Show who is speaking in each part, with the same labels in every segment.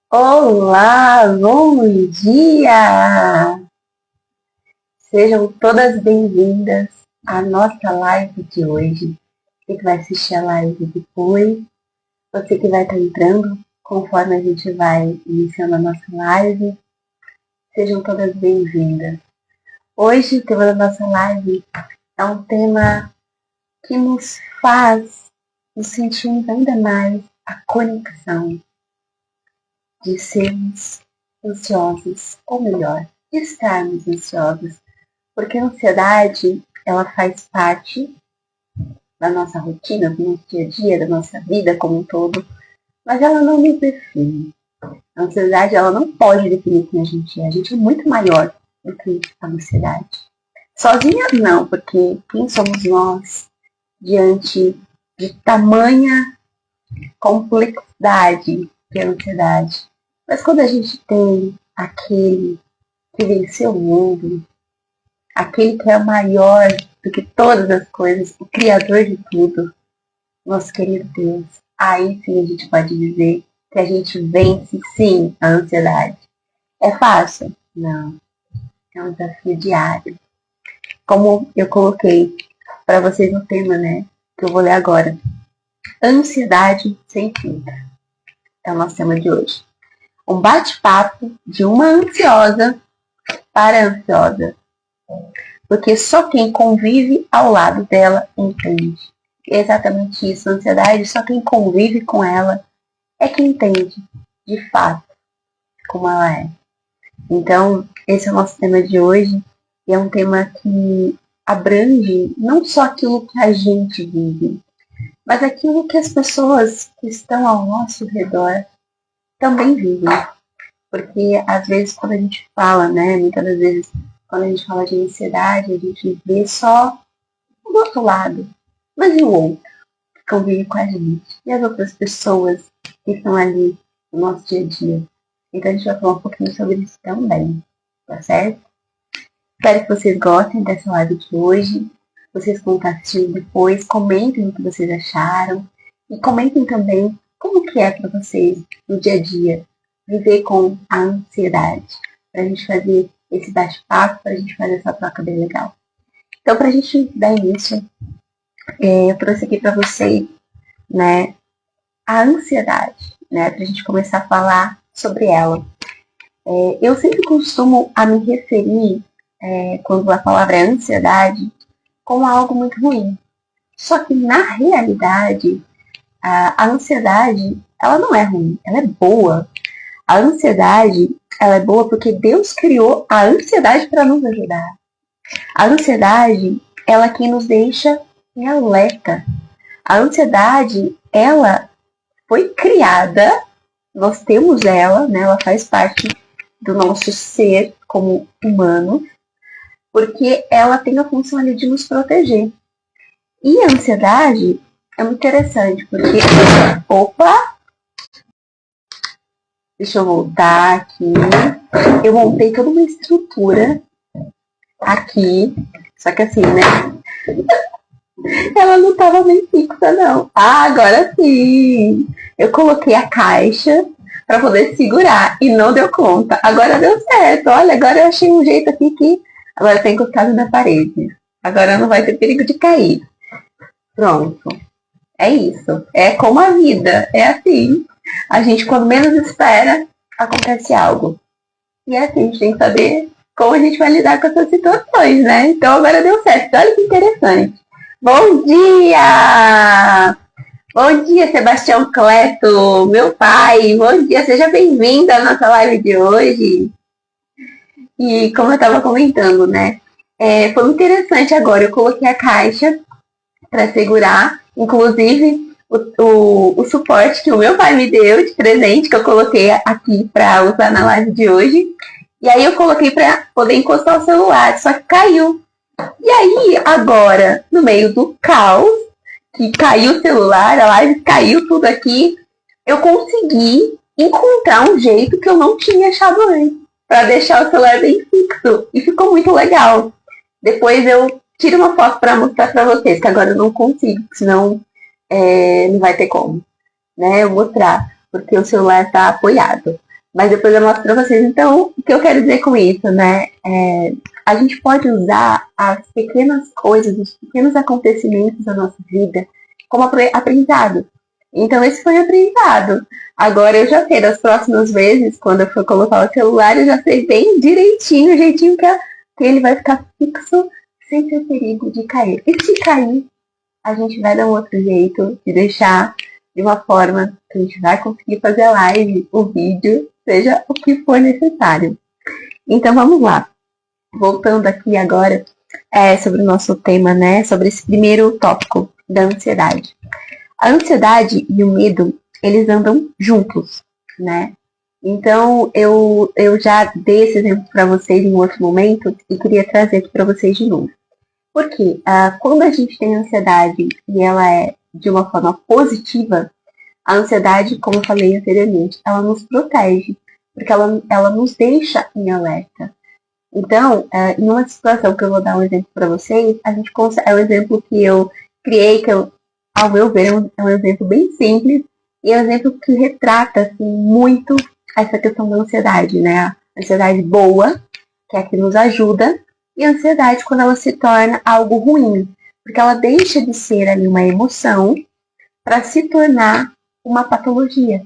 Speaker 1: Olá, bom dia! Sejam todas bem-vindas à nossa live de hoje. Você que vai assistir a live depois, você que vai estar entrando conforme a gente vai iniciando a nossa live, sejam todas bem-vindas. Hoje o tema da nossa live é um tema que nos faz nos sentirmos ainda mais a conexão de sermos ansiosos, ou melhor, de estarmos ansiosos, porque a ansiedade, ela faz parte da nossa rotina, do nosso dia a dia, da nossa vida como um todo, mas ela não nos define. A ansiedade, ela não pode definir quem a gente é. A gente é muito maior do que a ansiedade. Sozinha, não, porque quem somos nós diante de tamanha complexidade que é a ansiedade? Mas quando a gente tem aquele que venceu o mundo, aquele que é maior do que todas as coisas, o Criador de tudo, nosso querido Deus, aí sim a gente pode dizer que a gente vence sim a ansiedade. É fácil? Não. É um desafio diário. Como eu coloquei para vocês no tema, né? Que eu vou ler agora. Ansiedade sem filtro. É o nosso tema de hoje. Um bate-papo de uma ansiosa para a ansiosa. Porque só quem convive ao lado dela entende. É exatamente isso. A ansiedade, só quem convive com ela é quem entende, de fato, como ela é. Então, esse é o nosso tema de hoje. E é um tema que abrange não só aquilo que a gente vive, mas aquilo que as pessoas que estão ao nosso redor também vivem. Porque, às vezes, quando a gente fala, né, muitas das vezes, quando a gente fala de ansiedade, a gente vê só o outro lado. Mas e o outro que convive com a gente? E as outras pessoas que estão ali no nosso dia a dia? Então, a gente vai falar um pouquinho sobre isso também, tá certo? Espero que vocês gostem dessa live de hoje. Vocês vão estar assistindo depois, comentem o que vocês acharam. E comentem também como que é para vocês, no dia a dia, viver com a ansiedade. Para a gente fazer esse bate-papo, para a gente fazer essa troca bem legal. Então, para a gente dar início, eu trouxe aqui para vocês, né, a ansiedade, né, para a gente começar a falar sobre ela. Eu sempre costumo a me referir, quando a palavra é ansiedade, como algo muito ruim. Só que, na realidade, a ansiedade, ela não é ruim, ela é boa. A ansiedade, ela é boa porque Deus criou a ansiedade para nos ajudar. A ansiedade, ela é quem nos deixa em alerta. A ansiedade, ela foi criada, nós temos ela, né? Ela faz parte do nosso ser como humano, porque ela tem a função ali de nos proteger. E a ansiedade é muito interessante, porque... Opa! Deixa eu voltar aqui. Eu montei toda uma estrutura aqui, só que assim, né? Ela não estava bem fixa, não. Ah, agora sim! Eu coloquei a caixa para poder segurar e não deu conta. Agora deu certo. Olha, agora eu achei um jeito aqui que agora tem encostado na parede. Agora não vai ter perigo de cair. Pronto. É isso. É como a vida. É assim. A gente, quando menos espera, acontece algo. E é assim, a gente tem que saber como a gente vai lidar com essas situações, né? Então agora deu certo. Olha que interessante. Bom dia! Bom dia, Sebastião Cleto, meu pai. Bom dia, seja bem-vindo à nossa live de hoje. E como eu estava comentando, né? Foi muito interessante agora. Eu coloquei a caixa para segurar, inclusive o suporte que o meu pai me deu de presente, que eu coloquei aqui para usar na live de hoje. E aí eu coloquei para poder encostar o celular, só que caiu. E aí, agora, no meio do caos, que caiu o celular, a live caiu tudo aqui, eu consegui encontrar um jeito que eu não tinha achado antes, para deixar o celular bem fixo. E ficou muito legal. Depois eu tiro uma foto para mostrar para vocês, que agora eu não consigo, senão não vai ter como, né, eu mostrar, porque o celular está apoiado. Mas depois eu mostro pra vocês. Então, o que eu quero dizer com isso, né? A gente pode usar as pequenas coisas, os pequenos acontecimentos da nossa vida como aprendizado. Então, esse foi o aprendizado. Agora eu já sei, das próximas vezes, quando eu for colocar o celular, eu já sei bem direitinho, o jeitinho que ele vai ficar fixo, sem ter perigo de cair. E se cair, a gente vai dar um outro jeito de deixar de uma forma que a gente vai conseguir fazer a live, o vídeo, seja o que for necessário. Então vamos lá. Voltando aqui agora sobre o nosso tema, né? Sobre esse primeiro tópico da ansiedade. A ansiedade e o medo, eles andam juntos, né? Então eu já dei esse exemplo para vocês em outro momento e queria trazer aqui para vocês de novo. Porque quando a gente tem ansiedade e ela é de uma forma positiva, a ansiedade, como eu falei anteriormente, ela nos protege, porque ela nos deixa em alerta. Então, em uma situação que eu vou dar um exemplo para vocês, a gente consegue, é um exemplo que eu criei, ao meu ver, é um exemplo bem simples, e é um exemplo que retrata assim, muito essa questão da ansiedade, né? A ansiedade boa, que é a que nos ajuda, e a ansiedade quando ela se torna algo ruim, porque ela deixa de ser ali uma emoção para se tornar uma patologia.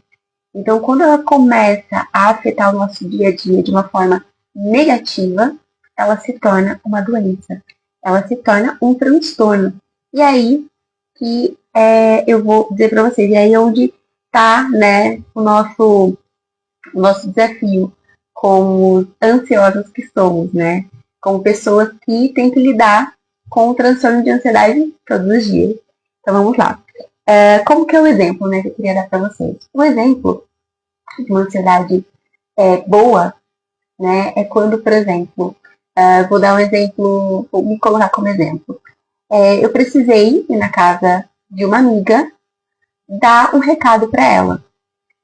Speaker 1: Então, quando ela começa a afetar o nosso dia a dia de uma forma negativa, ela se torna uma doença. Ela se torna um transtorno. E aí que eu vou dizer para vocês, e aí é onde está, né, o nosso desafio como ansiosos que somos, né? Como pessoas que têm que lidar com o transtorno de ansiedade todos os dias. Então vamos lá. Como que é o exemplo, né, que eu queria dar para vocês? O exemplo de uma ansiedade boa, né, é quando, por exemplo, vou dar um exemplo, vou me colocar como exemplo. Eu precisei ir na casa de uma amiga dar um recado para ela.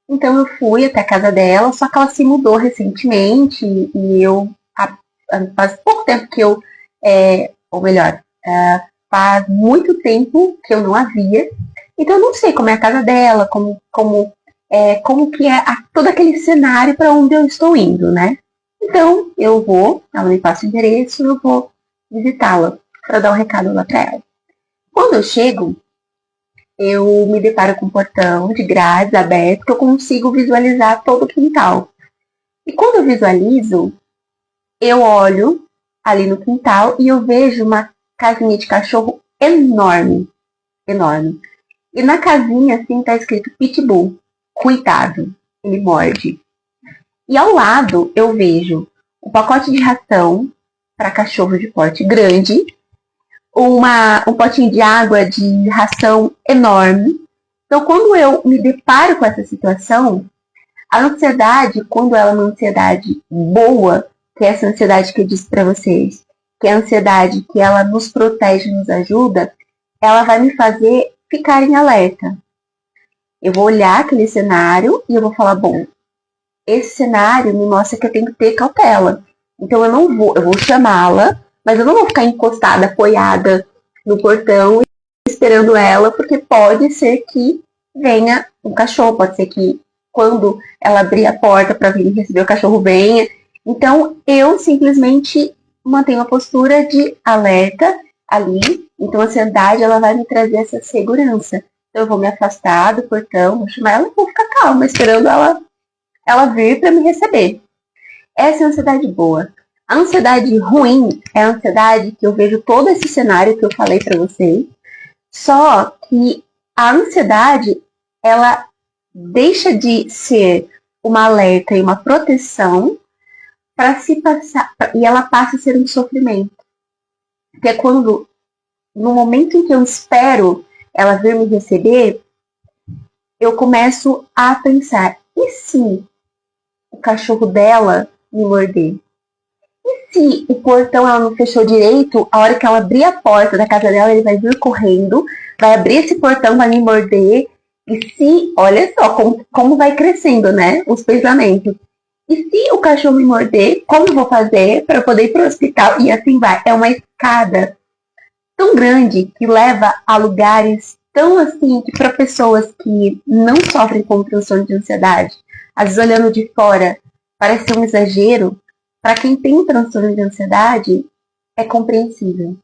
Speaker 1: Então eu fui até a casa dela, só que ela se mudou recentemente e eu faz pouco tempo que eu, ou melhor, faz muito tempo que eu não a via. Então eu não sei como é a casa dela, como que é todo aquele cenário para onde eu estou indo, né? Então eu vou, ela me passa o endereço, eu vou visitá-la para dar um recado lá para ela. Quando eu chego, eu me deparo com um portão de grades aberto que eu consigo visualizar todo o quintal. E quando eu visualizo, eu olho ali no quintal e eu vejo uma casinha de cachorro enorme, enorme. E na casinha, assim, tá escrito Pitbull, cuidado, ele morde. E ao lado eu vejo um pacote de ração para cachorro de porte grande, um potinho de água de ração enorme. Então, quando eu me deparo com essa situação, a ansiedade, quando ela é uma ansiedade boa, que é essa ansiedade que eu disse para vocês, que é a ansiedade que ela nos protege, nos ajuda, ela vai me fazer ficar em alerta. Eu vou olhar aquele cenário e eu vou falar, bom, esse cenário me mostra que eu tenho que ter cautela. Então eu vou chamá-la, mas eu não vou ficar encostada, apoiada no portão esperando ela, porque pode ser que venha um cachorro, pode ser que quando ela abrir a porta para vir receber o cachorro venha. Então eu simplesmente mantenho a postura de alerta ali. Então a ansiedade ela vai me trazer essa segurança. Então eu vou me afastar do portão, vou chamar ela e vou ficar calma, esperando ela vir para me receber. Essa é a ansiedade boa. A ansiedade ruim é a ansiedade que eu vejo todo esse cenário que eu falei para vocês, só que a ansiedade, ela deixa de ser uma alerta e uma proteção para se passar, e ela passa a ser um sofrimento. Que é quando, no momento em que eu espero ela vir me receber, eu começo a pensar, e se o cachorro dela me morder? E se o portão ela não fechou direito, a hora que ela abrir a porta da casa dela, ele vai vir correndo, vai abrir esse portão, vai me morder. E se, olha só como vai crescendo, né, os pensamentos. E se o cachorro me morder, como eu vou fazer para poder ir para o hospital? E assim vai. É uma escada tão grande que leva a lugares tão assim, que para pessoas que não sofrem com transtorno de ansiedade, às vezes olhando de fora, parece ser um exagero, para quem tem um transtorno de ansiedade, é compreensível.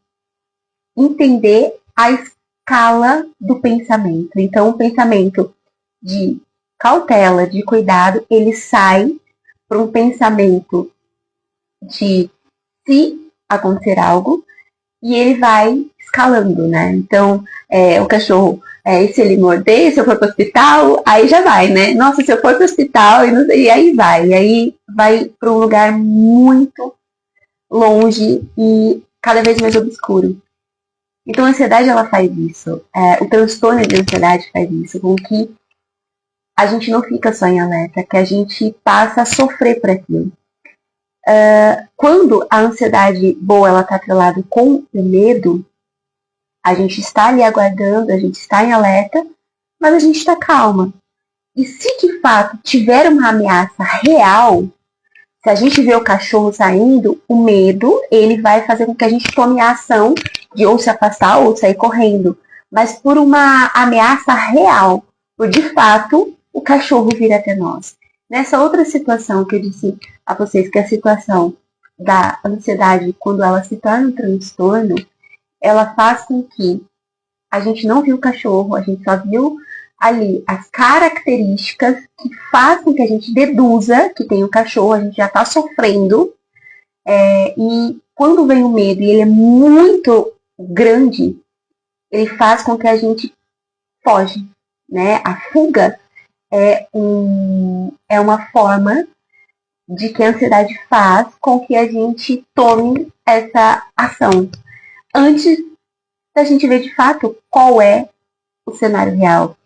Speaker 1: Entender a escala do pensamento. Então, o pensamento de cautela, de cuidado, ele sai para um pensamento de se acontecer algo, e ele vai escalando, né? Então, o cachorro, se ele morder, se eu for para o hospital, aí já vai, né? Nossa, se eu for para o hospital, e aí vai. E aí vai para um lugar muito longe e cada vez mais obscuro. Então, a ansiedade, ela faz isso. O transtorno de ansiedade faz isso, com que a gente não fica só em alerta, que a gente passa a sofrer por aquilo. Quando a ansiedade boa ela está atrelada com o medo, a gente está ali aguardando, a gente está em alerta, mas a gente está calma. E se de fato tiver uma ameaça real, se a gente vê o cachorro saindo, o medo ele vai fazer com que a gente tome a ação de ou se afastar ou sair correndo. Mas por uma ameaça real, por de fato o cachorro vir até nós. Nessa outra situação que eu disse a vocês, que é a situação da ansiedade, quando ela se torna um transtorno, ela faz com que a gente não viu o cachorro, a gente só viu ali as características que fazem com que a gente deduza que tem o cachorro, a gente já está sofrendo. E quando vem o medo e ele é muito grande, ele faz com que a gente foge, né? A fuga é uma forma de que a ansiedade faz com que a gente tome essa ação antes da gente ver de fato qual é o cenário real.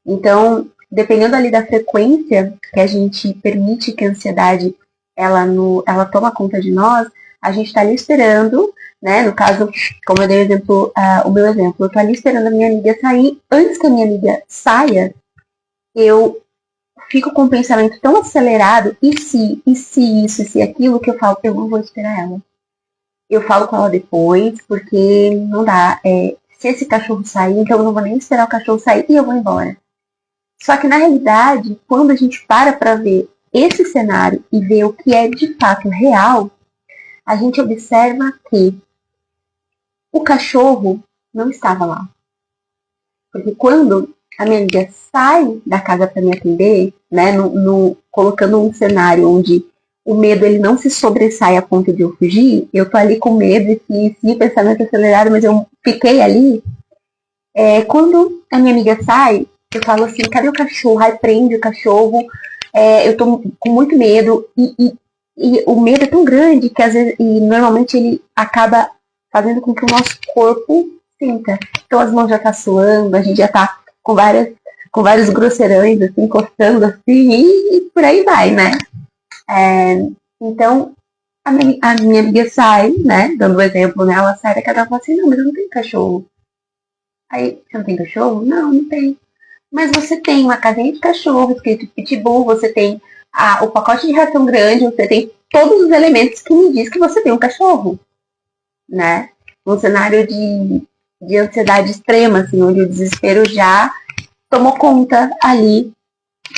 Speaker 1: Então, dependendo ali da frequência que a gente permite que a ansiedade ela toma conta de nós, a gente está ali esperando, né? No caso, como eu dei o meu exemplo, eu estou ali esperando a minha amiga sair. Antes que a minha amiga saia, eu fico com o pensamento tão acelerado, e se isso, e se aquilo, que eu falo, eu não vou esperar ela. Eu falo com ela depois, porque não dá. Se esse cachorro sair, então eu não vou nem esperar o cachorro sair e eu vou embora. Só que na realidade, quando a gente para ver esse cenário e ver o que é de fato real, a gente observa que o cachorro não estava lá. Porque quando a minha amiga sai da casa para me atender, né, colocando um cenário onde o medo ele não se sobressai a ponto de eu fugir, eu tô ali com medo e se o pensamento acelerado, mas eu fiquei ali. Quando a minha amiga sai, eu falo assim, cadê o cachorro? Aí prende o cachorro, eu tô com muito medo e o medo é tão grande que às vezes, e normalmente ele acaba fazendo com que o nosso corpo sinta. Então as mãos já tá suando, a gente já tá com vários grosseirões, assim, encostando assim, e por aí vai, né? Então, a minha amiga sai, né? Dando o exemplo, né? Ela sai da casa e fala assim, não, mas eu não tenho cachorro. Aí, você não tem cachorro? Não, não tem. Mas você tem uma casinha de cachorro escrito pitbull, você tem o pacote de ração grande, você tem todos os elementos que me diz que você tem um cachorro, né? Um cenário de ansiedade extrema, assim, onde o desespero já tomou conta ali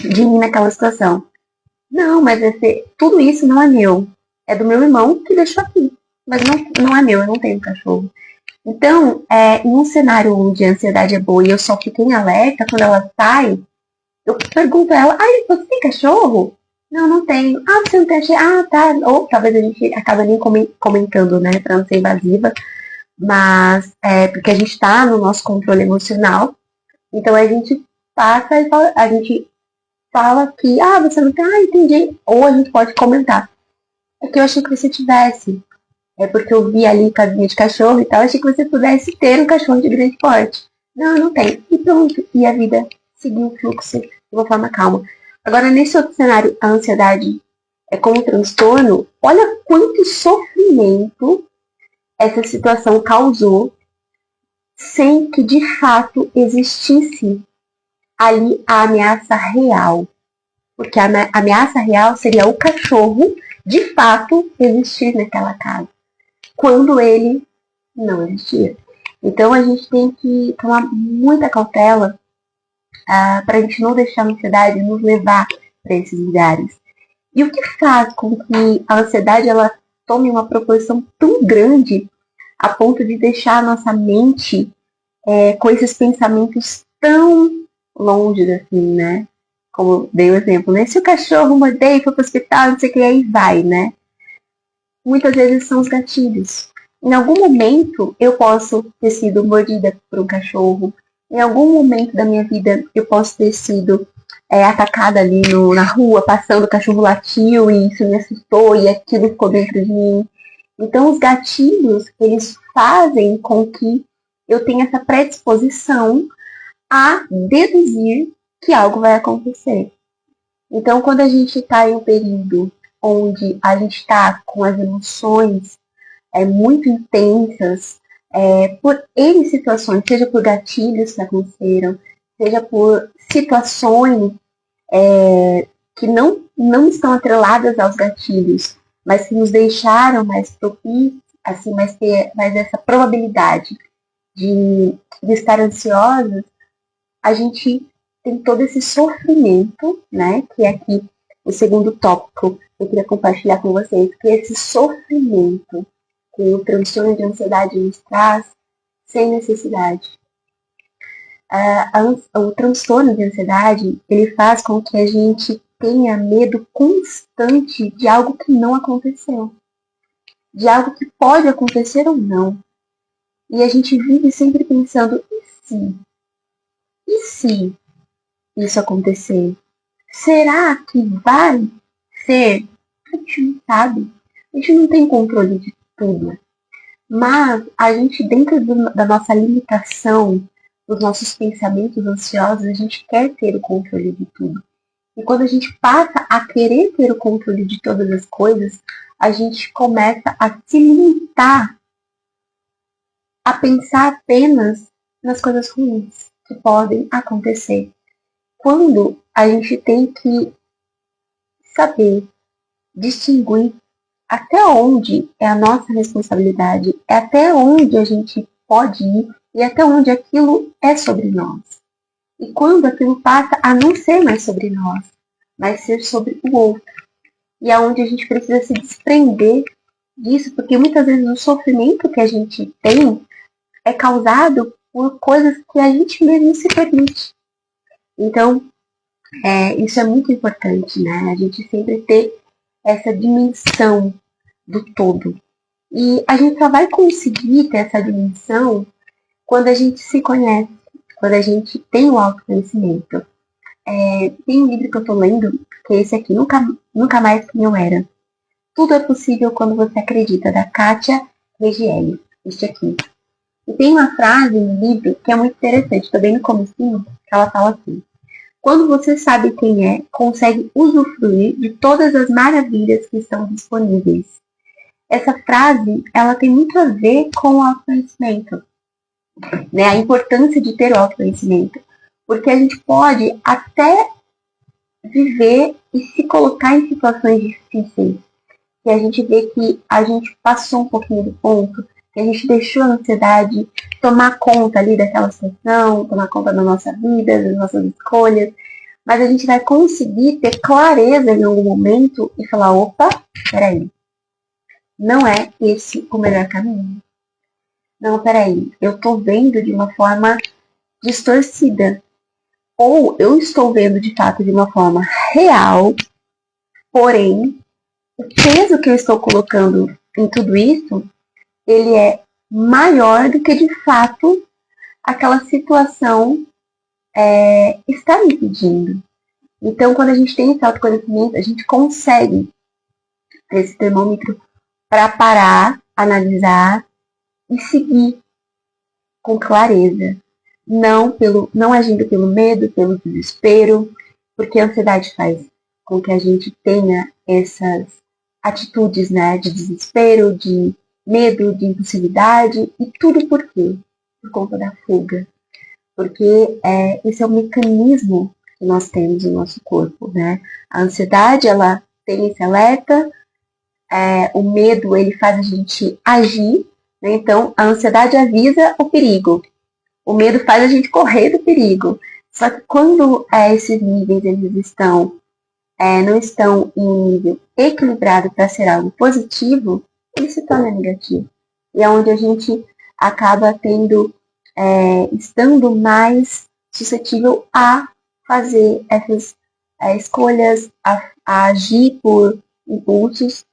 Speaker 1: de mim naquela situação. Não, mas tudo isso não é meu. É do meu irmão que deixou aqui. Mas não é meu, eu não tenho cachorro. Então, em um cenário onde a ansiedade é boa e eu só fico em alerta, quando ela sai, eu pergunto a ela, você tem cachorro? Não, não tenho. Você não tem cachorro? Tá. Ou talvez a gente acaba nem comentando, né, pra não ser invasiva. Mas, porque a gente tá no nosso controle emocional. Então, a gente passa e fala, a gente fala que, você não tem, entendi. Ou a gente pode comentar. É que eu achei que você tivesse. É porque eu vi ali casinha de cachorro e tal, achei que você pudesse ter um cachorro de grande porte. Não, eu não tenho. E pronto. E a vida seguiu o fluxo de uma forma calma. Agora, nesse outro cenário, a ansiedade é como um transtorno. Olha quanto sofrimento essa situação causou sem que de fato existisse ali a ameaça real. Porque a ameaça real seria o cachorro de fato existir naquela casa, quando ele não existia. Então a gente tem que tomar muita cautela para a gente não deixar a ansiedade nos levar para esses lugares. E o que faz com que a ansiedade ela tome uma proporção tão grande a ponto de deixar a nossa mente com esses pensamentos tão longe assim, né? Como dei o exemplo, né? Se o cachorro morder e for para o hospital, não sei o que, aí vai, né? Muitas vezes são os gatilhos. Em algum momento eu posso ter sido mordida por um cachorro. Em algum momento da minha vida eu posso ter sido atacada ali na rua, passando, o cachorro latiu e isso me assustou e aquilo ficou dentro de mim. Então os gatilhos, eles fazem com que eu tenha essa predisposição a deduzir que algo vai acontecer. Então quando a gente está em um período onde a gente está com as emoções muito intensas, por N situações, seja por gatilhos que aconteceram, seja por situações que não estão atreladas aos gatilhos, mas que nos deixaram mais propícios, assim, mais essa probabilidade de estar ansiosos, a gente tem todo esse sofrimento, né, que é aqui o segundo tópico que eu queria compartilhar com vocês, que é esse sofrimento que o transtorno de ansiedade nos traz sem necessidade. O transtorno de ansiedade, ele faz com que a gente tenha medo constante de algo que não aconteceu, de algo que pode acontecer ou não. E a gente vive sempre pensando, e se? E se isso acontecer? Será que vai ser? A gente não sabe. A gente não tem controle de tudo. Mas a gente, dentro da nossa limitação, dos nossos pensamentos ansiosos, a gente quer ter o controle de tudo. E quando a gente passa a querer ter o controle de todas as coisas, a gente começa a se limitar a pensar apenas nas coisas ruins que podem acontecer. Quando a gente tem que saber distinguir até onde é a nossa responsabilidade, é até onde a gente pode ir e até onde aquilo é sobre nós. E quando aquilo passa a não ser mais sobre nós, mas ser sobre o outro. E é onde a gente precisa se desprender disso, porque muitas vezes o sofrimento que a gente tem é causado por coisas que a gente mesmo se permite. Então, isso é muito importante, né? A gente sempre ter essa dimensão do todo. E a gente só vai conseguir ter essa dimensão quando a gente se conhece, quando a gente tem o autoconhecimento. Tem um livro que eu tô lendo, que é esse aqui, Nunca Mais Quem Eu Era. Tudo é possível quando você acredita, da Kátia Regielli. Este aqui. E tem uma frase no livro que é muito interessante, tô bem no comecinho, que ela fala assim: quando você sabe quem é, consegue usufruir de todas as maravilhas que estão disponíveis. Essa frase, ela tem muito a ver com o autoconhecimento, né? A importância de ter o autoconhecimento. Porque a gente pode até viver e se colocar em situações difíceis. Que a gente vê que a gente passou um pouquinho do ponto, que a gente deixou a ansiedade tomar conta ali daquela situação, tomar conta da nossa vida, das nossas escolhas. Mas a gente vai conseguir ter clareza em algum momento e falar, opa, peraí, não é esse o melhor caminho. Não, peraí, eu tô vendo de uma forma distorcida. Ou eu estou vendo de fato de uma forma real, porém, o peso que eu estou colocando em tudo isso, ele é maior do que de fato aquela situação está me pedindo. Então, quando a gente tem esse autoconhecimento, a gente consegue ter esse termômetro para parar, analisar e seguir com clareza. Não agindo pelo medo, pelo desespero, porque a ansiedade faz com que a gente tenha essas atitudes, né, de desespero, de medo, de impulsividade, e tudo por quê? Por conta da fuga. Porque esse é o mecanismo que nós temos no nosso corpo, né? A ansiedade, ela tem esse alerta, o medo, ele faz a gente agir, né? Então, a ansiedade avisa o perigo. O medo faz a gente correr do perigo. Só que quando esses níveis eles estão não estão em um nível equilibrado para ser algo positivo, ele se torna negativo. E é onde a gente acaba estando mais suscetível a fazer essas escolhas, a agir por impulsos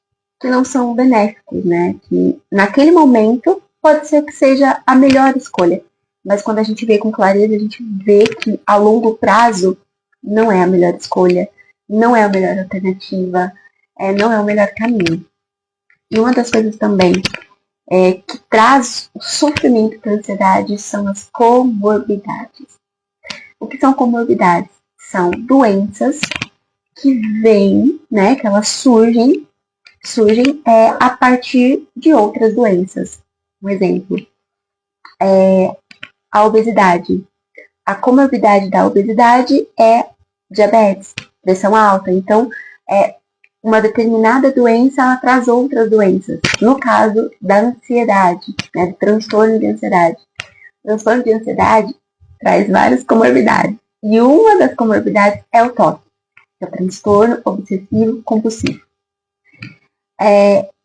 Speaker 1: que não são benéficos, né? Que naquele momento pode ser que seja a melhor escolha, mas quando a gente vê com clareza, a gente vê que a longo prazo não é a melhor escolha, não é a melhor alternativa, não é o melhor caminho. E uma das coisas também que traz o sofrimento para a ansiedade são as comorbidades. O que são comorbidades? São doenças que vêm, né, que elas surgem a partir de outras doenças. Um exemplo, a obesidade. A comorbidade da obesidade é diabetes, pressão alta. Então, uma determinada doença ela traz outras doenças. No caso da ansiedade, né, do transtorno de ansiedade. O transtorno de ansiedade traz várias comorbidades. E uma das comorbidades é o TOC, que é o transtorno obsessivo compulsivo.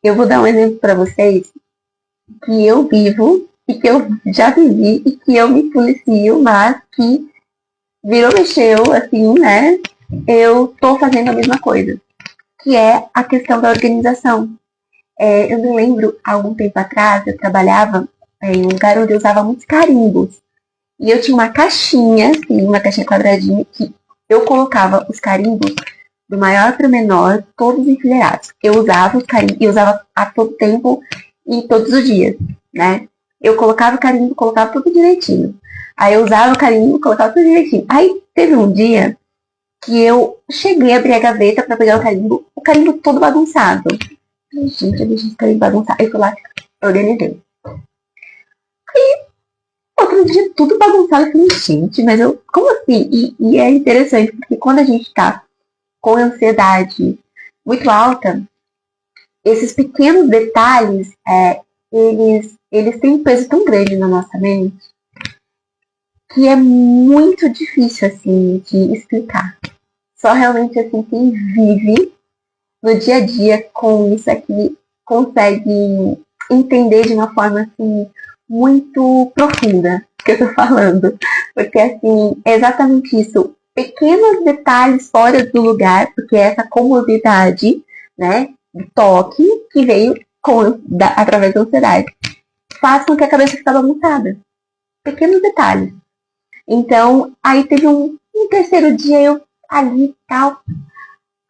Speaker 1: Eu vou dar um exemplo para vocês que eu vivo e que eu já vivi e que eu me policio, mas que virou, mexeu, assim, né? Eu tô fazendo a mesma coisa, que é a questão da organização. Eu me lembro, há algum tempo atrás, eu trabalhava em um lugar onde eu usava muitos carimbos. E eu tinha uma caixinha, assim, uma caixinha quadradinha, que eu colocava os carimbos do maior para o menor, todos enfileirados. Eu usava os carimbos, e usava a todo tempo e todos os dias, né? Eu colocava o carimbo, colocava tudo direitinho. Aí eu usava o carimbo, colocava tudo direitinho. Aí teve um dia que eu cheguei a abrir a gaveta para pegar o carimbo todo bagunçado. Ai, gente, eu deixei esse carimbo bagunçado. Aí eu fui lá, organizei. Aí, outro dia, tudo bagunçado. Eu falei, gente, mas eu, como assim? E é interessante, porque quando a gente tá com ansiedade muito alta, esses pequenos detalhes, eles têm um peso tão grande na nossa mente que é muito difícil, assim, de explicar. Só realmente, assim, quem vive no dia a dia com isso aqui consegue entender de uma forma, assim, muito profunda que eu tô falando. Porque, assim, é exatamente isso. Pequenos detalhes fora do lugar, porque essa comorbidade, né, do toque que veio através da ansiedade, faz com que a cabeça fique bagunçada. Pequenos detalhes. Então, aí teve um terceiro dia, eu ali e tal.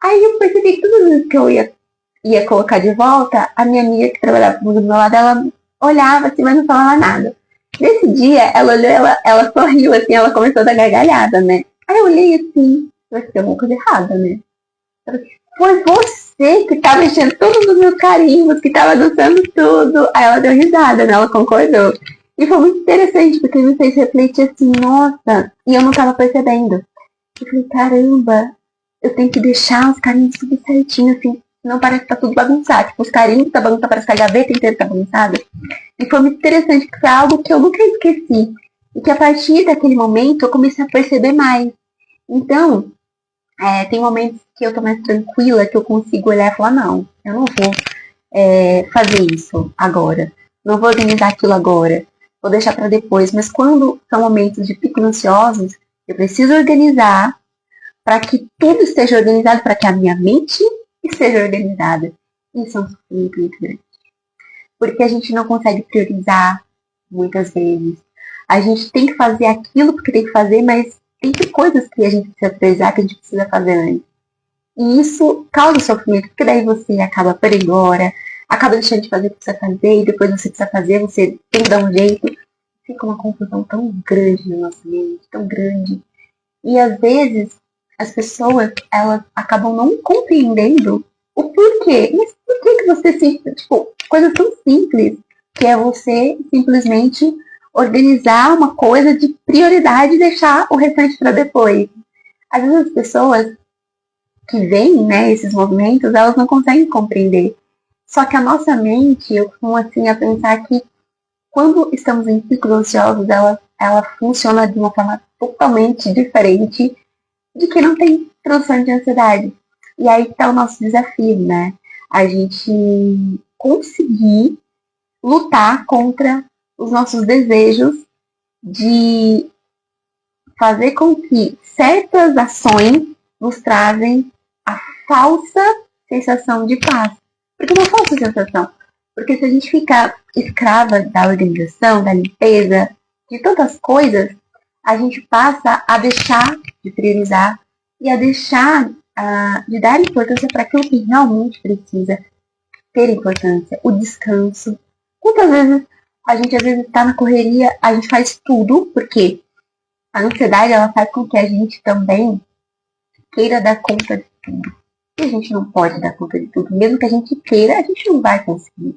Speaker 1: Aí eu percebi que todas as vezes que eu ia colocar de volta, a minha amiga que trabalhava comigo do meu lado, ela olhava assim, mas não falava nada. Nesse dia, ela olhou, ela sorriu assim, ela começou a dar gargalhada, né? Aí eu olhei assim, vai ter alguma coisa errada, né? Foi você que tá mexendo todos os meus carimbos, que tava dançando tudo. Aí ela deu risada, né? Ela concordou. E foi muito interessante, porque me fez refletir assim, nossa, e eu não tava percebendo. Eu falei, caramba, eu tenho que deixar os carimbos tudo certinho, assim, senão parece que tá tudo bagunçado. Tipo, os carimbos tá bagunçado, parece que a gaveta inteira tá bagunçada. E foi muito interessante, porque foi algo que eu nunca esqueci. E que a partir daquele momento eu comecei a perceber mais. Então, tem momentos que eu tô mais tranquila, que eu consigo olhar e falar, não, eu não vou fazer isso agora. Não vou organizar aquilo agora. Vou deixar para depois. Mas quando são momentos de pico ansiosos, eu preciso organizar para que tudo esteja organizado, para que a minha mente esteja organizada. Isso é um sofrimento muito grande. Porque a gente não consegue priorizar muitas vezes. A gente tem que fazer aquilo porque tem que fazer, mas tem coisas que a gente precisa priorizar, que a gente precisa fazer antes. E isso causa sofrimento, porque daí você acaba perdendo hora, acaba deixando de fazer o que precisa fazer, e depois você precisa fazer, você tem que dar um jeito. Fica uma confusão tão grande na nossa mente, tão grande. E às vezes as pessoas, elas acabam não compreendendo o porquê. Mas por que você se... Tipo, coisas tão simples, que é você simplesmente organizar uma coisa de prioridade e deixar o restante para depois. Às vezes as pessoas que veem, né, esses movimentos, elas não conseguem compreender. Só que a nossa mente, eu costumo assim a pensar que quando estamos em ciclos ansiosos, ela funciona de uma forma totalmente diferente de quem não tem transtorno de ansiedade. E aí está o nosso desafio, né? A gente conseguir lutar contra os nossos desejos de fazer com que certas ações nos trazem a falsa sensação de paz. Porque uma falsa sensação. Porque se a gente ficar escrava da organização, da limpeza, de tantas coisas, a gente passa a deixar de priorizar e a deixar de dar importância para aquilo que realmente precisa ter importância. O descanso. Muitas vezes a gente às vezes está na correria, a gente faz tudo, porque a ansiedade ela faz com que a gente também queira dar conta de tudo. E a gente não pode dar conta de tudo. Mesmo que a gente queira, a gente não vai conseguir.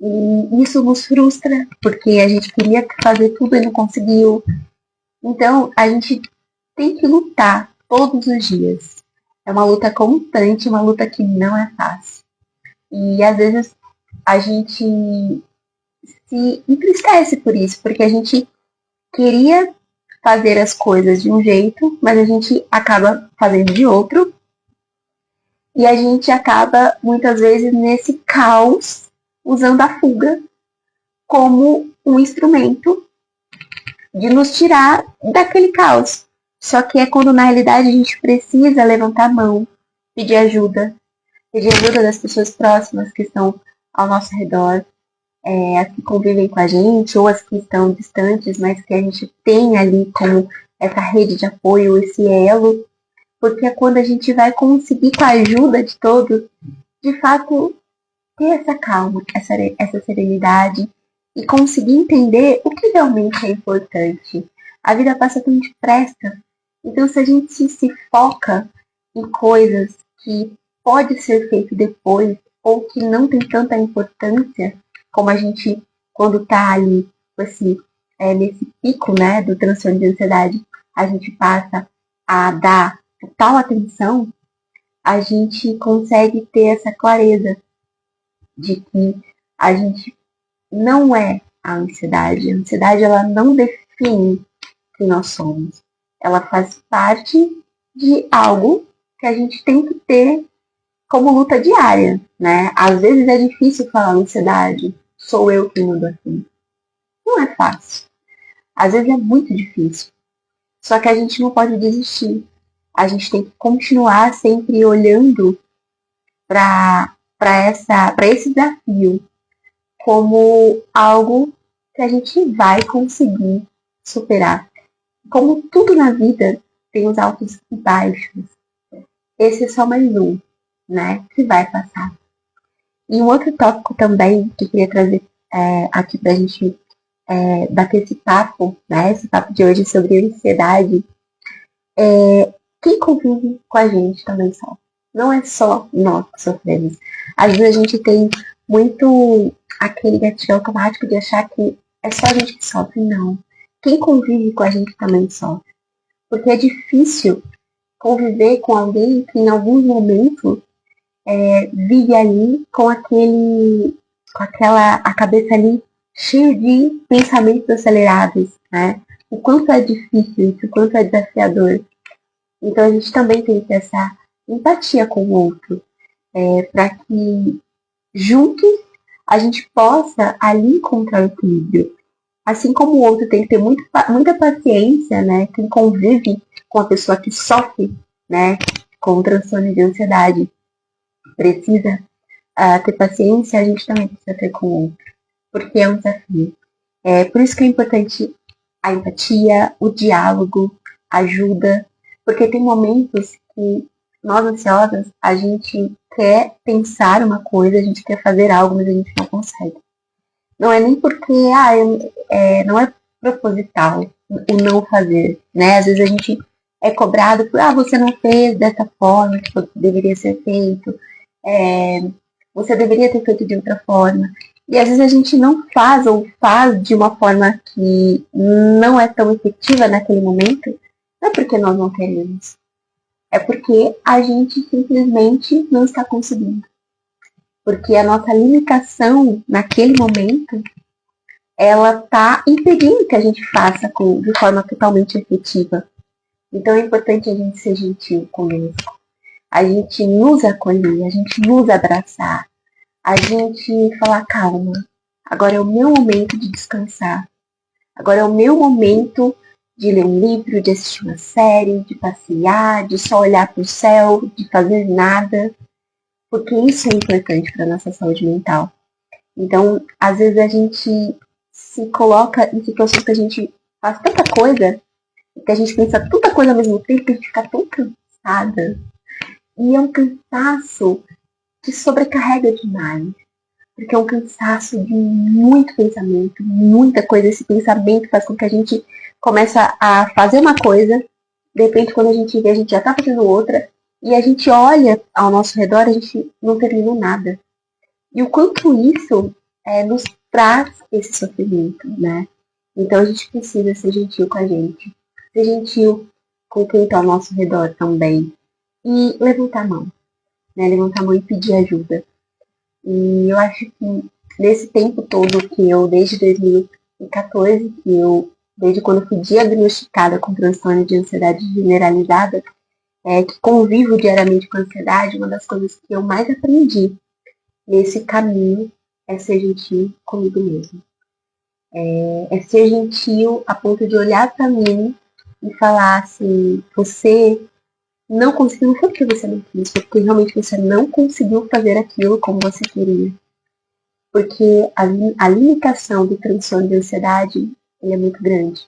Speaker 1: E isso nos frustra, porque a gente queria fazer tudo e não conseguiu. Então, a gente tem que lutar todos os dias. É uma luta constante, uma luta que não é fácil. E às vezes a gente se entristece por isso, porque a gente queria fazer as coisas de um jeito, mas a gente acaba fazendo de outro. E a gente acaba, muitas vezes, nesse caos, usando a fuga como um instrumento de nos tirar daquele caos. Só que é quando, na realidade, a gente precisa levantar a mão, pedir ajuda das pessoas próximas que estão ao nosso redor, as que convivem com a gente, ou as que estão distantes, mas que a gente tem ali como essa rede de apoio, esse elo, porque é quando a gente vai conseguir, com a ajuda de todos, de fato, ter essa calma, essa serenidade e conseguir entender o que realmente é importante. A vida passa tão depressa, então se a gente se foca em coisas que pode ser feito depois ou que não tem tanta importância, como a gente, quando está ali nesse pico, né, do transtorno de ansiedade, a gente passa a dar total atenção, a gente consegue ter essa clareza de que a gente não é a ansiedade. A ansiedade, ela não define quem nós somos. Ela faz parte de algo que a gente tem que ter como luta diária, né? Às vezes é difícil falar ansiedade, sou eu que mudo assim. Não é fácil. Às vezes é muito difícil. Só que a gente não pode desistir. A gente tem que continuar sempre olhando para esse desafio como algo que a gente vai conseguir superar. Como tudo na vida tem os altos e baixos, esse é só mais um, né? Que vai passar. E um outro tópico também que eu queria trazer aqui pra gente bater esse papo, né? Esse papo de hoje sobre ansiedade. Quem convive com a gente também sofre. Não é só nós que sofremos. Às vezes a gente tem muito aquele gatilho automático de achar que é só a gente que sofre. Não. Quem convive com a gente também sofre. Porque é difícil conviver com alguém que em alguns momentos vive ali com a cabeça ali cheia de pensamentos acelerados, né? O quanto é difícil isso, o quanto é desafiador. Então a gente também tem que ter essa empatia com o outro, para que juntos a gente possa ali encontrar o equilíbrio. Assim como o outro tem que ter muita paciência, né? Quem convive com a pessoa que sofre, né, com o transtorno de ansiedade, precisa ter paciência, a gente também precisa ter com o outro, porque é um desafio. Por isso que é importante a empatia, o diálogo, a ajuda, porque tem momentos que nós ansiosas, a gente quer pensar uma coisa, a gente quer fazer algo, mas a gente não consegue. Não é nem porque não é proposital o não fazer, né? Às vezes a gente é cobrado por, você não fez dessa forma que deveria ser feito, você deveria ter feito de outra forma. E às vezes a gente não faz ou faz de uma forma que não é tão efetiva naquele momento, não é porque nós não queremos, é porque a gente simplesmente não está conseguindo. Porque a nossa limitação naquele momento, ela está impedindo que a gente faça de forma totalmente efetiva. Então é importante a gente ser gentil conosco. a gente nos acolher, a gente nos abraçar, a gente falar, calma, agora é o meu momento de descansar, agora é o meu momento de ler um livro, de assistir uma série, de passear, de só olhar para o céu, de fazer nada, porque isso é importante para a nossa saúde mental. Então, às vezes a gente se coloca em situações que a gente faz tanta coisa, que a gente pensa tanta coisa ao mesmo tempo, que a gente fica tão cansada. E é um cansaço que sobrecarrega demais. Porque é um cansaço de muito pensamento, muita coisa. Esse pensamento faz com que a gente comece a fazer uma coisa, de repente quando a gente vê, a gente já está fazendo outra, e a gente olha ao nosso redor, a gente não terminou nada. E o quanto isso nos traz esse sofrimento, né? Então a gente precisa ser gentil com a gente, ser gentil com quem está ao nosso redor também. E levantar a mão, né? Levantar a mão e pedir ajuda. E eu acho que nesse tempo todo que eu, desde 2014, desde quando fui diagnosticada com transtorno de ansiedade generalizada, que convivo diariamente com a ansiedade, uma das coisas que eu mais aprendi nesse caminho é ser gentil comigo mesmo. É ser gentil a ponto de olhar para mim e falar assim, você não conseguiu, não foi porque você não quis, foi porque realmente você não conseguiu fazer aquilo como você queria. Porque a limitação do transtorno de ansiedade é muito grande.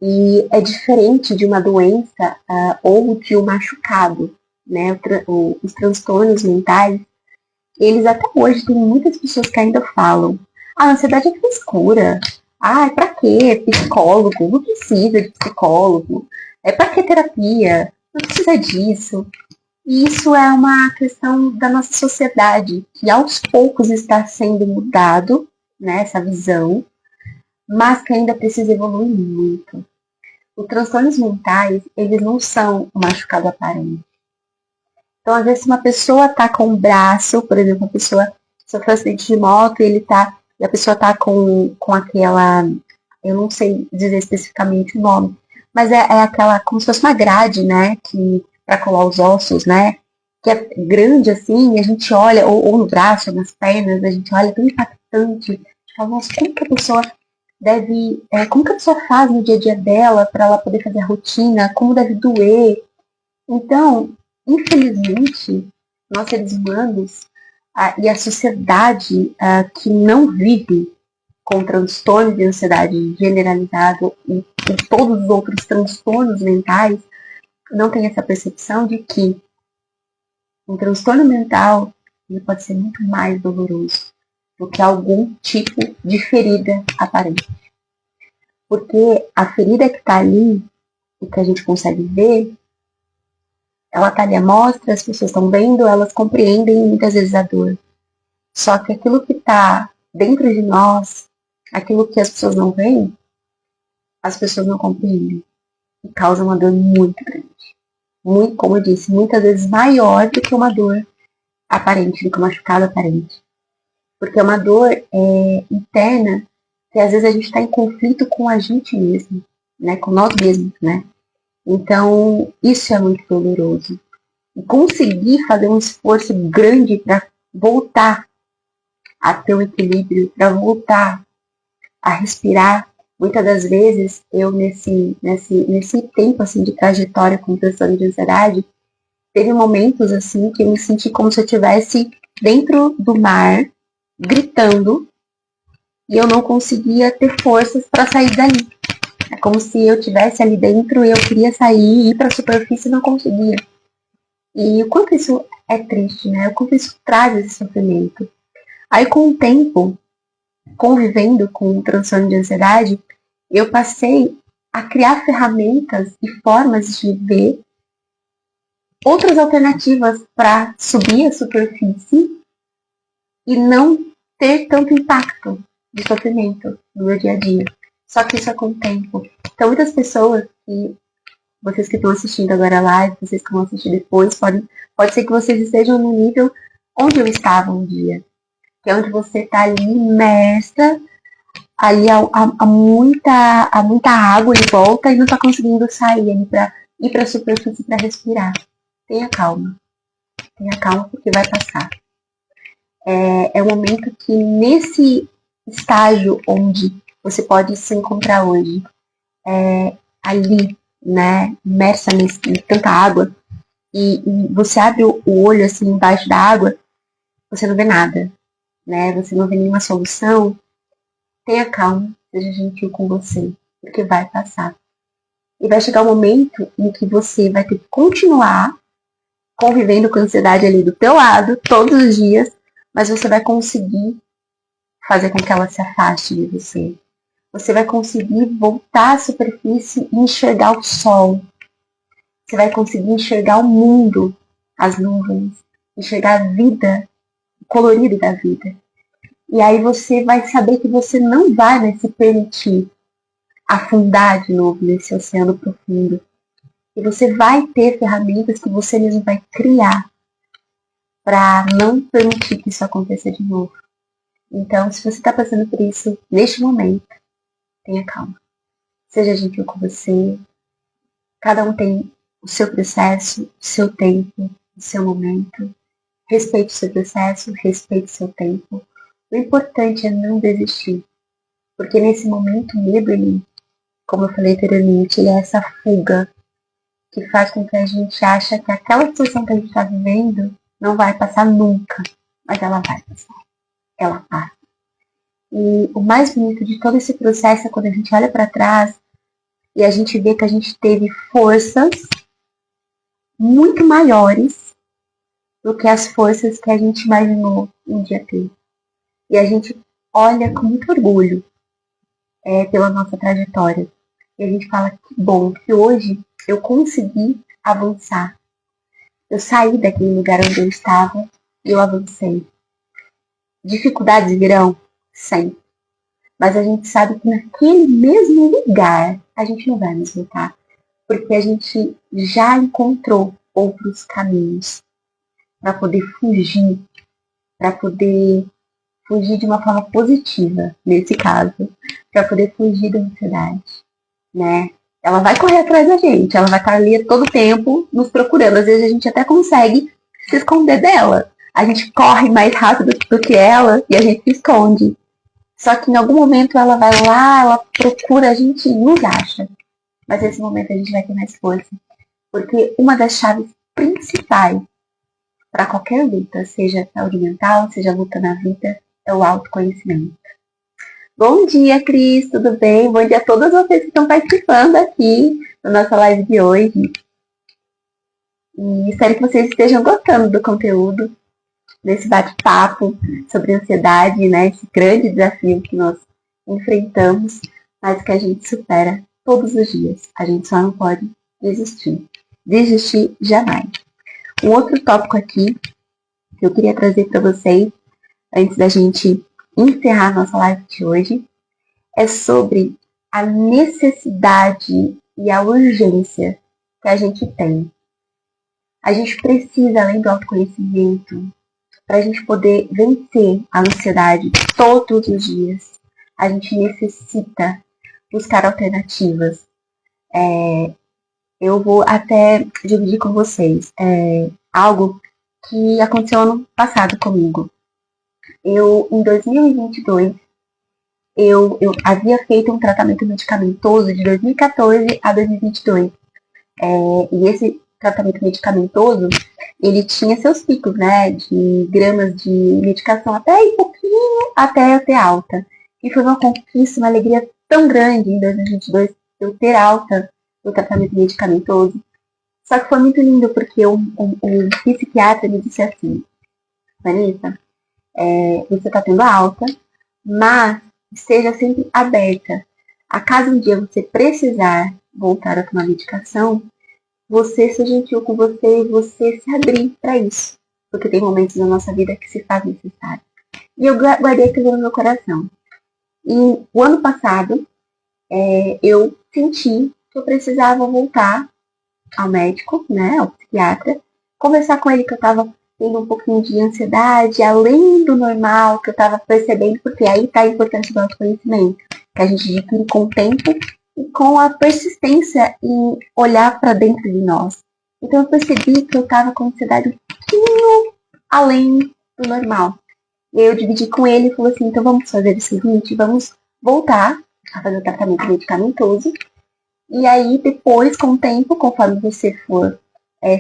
Speaker 1: E é diferente de uma doença ou de um machucado, né? Os transtornos mentais, eles até hoje tem muitas pessoas que ainda falam: a ansiedade é frescura. Pra quê? Psicólogo? Não precisa de psicólogo. Pra que terapia? Não precisa disso. E isso é uma questão da nossa sociedade, que aos poucos está sendo mudado, né, essa visão, mas que ainda precisa evoluir muito. Os transtornos mentais, eles não são um machucado aparente. Então, às vezes, uma pessoa está com o braço, por exemplo, uma pessoa sofreu um acidente de moto e a pessoa está com aquela, eu não sei dizer especificamente o nome, mas é aquela, como se fosse uma grade, né, para colar os ossos, né, que é grande assim, e a gente olha, ou no braço, ou nas pernas, a gente olha, é tão impactante, a gente fala, nossa, como que a pessoa como que a pessoa faz no dia a dia dela para ela poder fazer a rotina, como deve doer. Então, infelizmente, nós seres humanos e a sociedade que não vive com transtorno de ansiedade generalizado e todos os outros transtornos mentais, não tem essa percepção de que um transtorno mental ele pode ser muito mais doloroso do que algum tipo de ferida aparente. Porque a ferida que está ali, e que a gente consegue ver, ela está ali à mostra, as pessoas estão vendo, elas compreendem muitas vezes a dor. Só que aquilo que está dentro de nós, aquilo que as pessoas não veem, as pessoas não compreendem. E causa uma dor muito grande. Muito, como eu disse, muitas vezes maior do que uma dor aparente, do que um machucado aparente. Porque é uma dor interna que às vezes a gente está em conflito com a gente mesmo, né? Com nós mesmos, né? Então, isso é muito doloroso. E conseguir fazer um esforço grande para voltar a ter um equilíbrio, para voltar a respirar. Muitas das vezes, eu nesse tempo assim, de trajetória com transtorno de ansiedade, teve momentos assim que eu me senti como se eu estivesse dentro do mar, gritando, e eu não conseguia ter forças para sair dali. É como se eu estivesse ali dentro e eu queria sair, ir para a superfície e não conseguia. E o quanto isso é triste, né? O quanto isso traz esse sofrimento. Aí, com o tempo, convivendo com o transtorno de ansiedade, eu passei a criar ferramentas e formas de ver outras alternativas para subir a superfície e não ter tanto impacto de sofrimento no meu dia a dia. Só que isso é com o tempo. Então, muitas pessoas, vocês que estão assistindo agora a live, vocês que vão assistir depois, pode ser que vocês estejam no nível onde eu estava um dia. Que é onde você está ali imersa, ali há muita água em volta e não está conseguindo sair ali para ir para a superfície para respirar. tenha calma. Tenha calma porque vai passar. É um momento que nesse estágio onde você pode se encontrar hoje, ali, né, imersa em tanta água, e você abre o olho assim embaixo da água, você não vê nada, né? Você não vê nenhuma solução. Tenha calma, seja gentil com você, porque vai passar. E vai chegar um momento em que você vai ter que continuar convivendo com a ansiedade ali do teu lado, todos os dias, mas você vai conseguir fazer com que ela se afaste de você. Você vai conseguir voltar à superfície e enxergar o sol. Você vai conseguir enxergar o mundo, as nuvens, enxergar a vida, o colorido da vida. E aí você vai saber que você não vai mais se permitir afundar de novo nesse oceano profundo. E você vai ter ferramentas que você mesmo vai criar para não permitir que isso aconteça de novo. Então, se você está passando por isso neste momento, tenha calma. Seja gentil com você. Cada um tem o seu processo, o seu tempo, o seu momento. Respeite o seu processo, respeite o seu tempo. O importante é não desistir. Porque nesse momento, o medo, como eu falei anteriormente, ele é essa fuga que faz com que a gente ache que aquela situação que a gente está vivendo não vai passar nunca. Mas ela vai passar. Ela passa. E o mais bonito de todo esse processo é quando a gente olha para trás e a gente vê que a gente teve forças muito maiores do que as forças que a gente imaginou um dia ter. E a gente olha com muito orgulho pela nossa trajetória. E a gente fala, que bom que hoje eu consegui avançar. Eu saí daquele lugar onde eu estava e eu avancei. Dificuldades virão? Sempre. Mas a gente sabe que naquele mesmo lugar a gente não vai nos voltar. Porque a gente já encontrou outros caminhos para poder fugir. Para poder fugir de uma forma positiva, nesse caso. Para poder fugir da ansiedade. Né? Ela vai correr atrás da gente. Ela vai estar ali todo o tempo nos procurando. Às vezes a gente até consegue se esconder dela. A gente corre mais rápido do que ela e a gente se esconde. Só que em algum momento ela vai lá, ela procura a gente e nos acha. Mas nesse momento a gente vai ter mais força. Porque uma das chaves principais para qualquer luta, seja saúde mental, seja luta na vida, é o autoconhecimento. Bom dia, Cris, tudo bem? Bom dia a todas vocês que estão participando aqui da nossa live de hoje. E espero que vocês estejam gostando do conteúdo, desse bate-papo sobre ansiedade, né? Esse grande desafio que nós enfrentamos, mas que a gente supera todos os dias. A gente só não pode desistir. Desistir jamais. Um outro tópico aqui que eu queria trazer para vocês, antes da gente encerrar nossa live de hoje, é sobre a necessidade e a urgência que a gente tem. A gente precisa, além do autoconhecimento, para a gente poder vencer a ansiedade todos os dias, a gente necessita buscar alternativas. Eu vou até dividir com vocês algo que aconteceu ano passado comigo. Em 2022, eu havia feito um tratamento medicamentoso de 2014 a 2022. E esse tratamento medicamentoso, ele tinha seus picos, né, de gramas de medicação até ir pouquinho, até eu ter alta. E foi uma conquista, uma alegria tão grande em 2022 eu ter alta no tratamento medicamentoso. Só que foi muito lindo porque o psiquiatra me disse assim, Vanessa, você está tendo alta, mas esteja sempre aberta. A caso um dia você precisar voltar a tomar medicação, você ser gentil com você e você se abrir para isso. Porque tem momentos na nossa vida que se faz necessário. E eu guardei aquilo no meu coração. E o ano passado, eu senti que eu precisava voltar ao médico, né, ao psiquiatra, conversar com ele que eu estava tendo um pouquinho de ansiedade, além do normal, que eu estava percebendo, porque aí está a importância do autoconhecimento, que a gente adquire com o tempo e com a persistência em olhar para dentro de nós. Então eu percebi que eu estava com ansiedade um pouquinho além do normal. E aí eu dividi com ele e falei assim, então vamos fazer o seguinte, vamos voltar a fazer o tratamento medicamentoso. E aí depois, com o tempo, conforme você for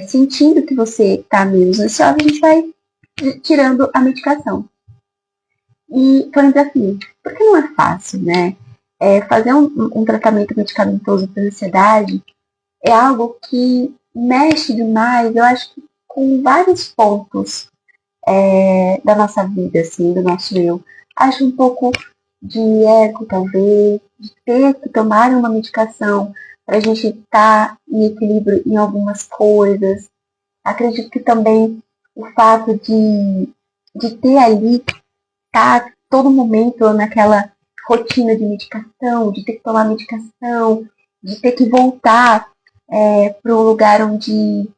Speaker 1: sentindo que você está menos ansiosa, a gente vai tirando a medicação. E foi um desafio, porque não é fácil, né? Fazer um tratamento medicamentoso para ansiedade é algo que mexe demais, eu acho que com vários pontos da nossa vida, assim, do nosso eu. Acho um pouco de ego, talvez, de ter que tomar uma medicação para a gente estar em equilíbrio em algumas coisas. Acredito que também o fato de ter ali, estar todo momento naquela rotina de medicação, de ter que tomar medicação, de ter que voltar para um lugar onde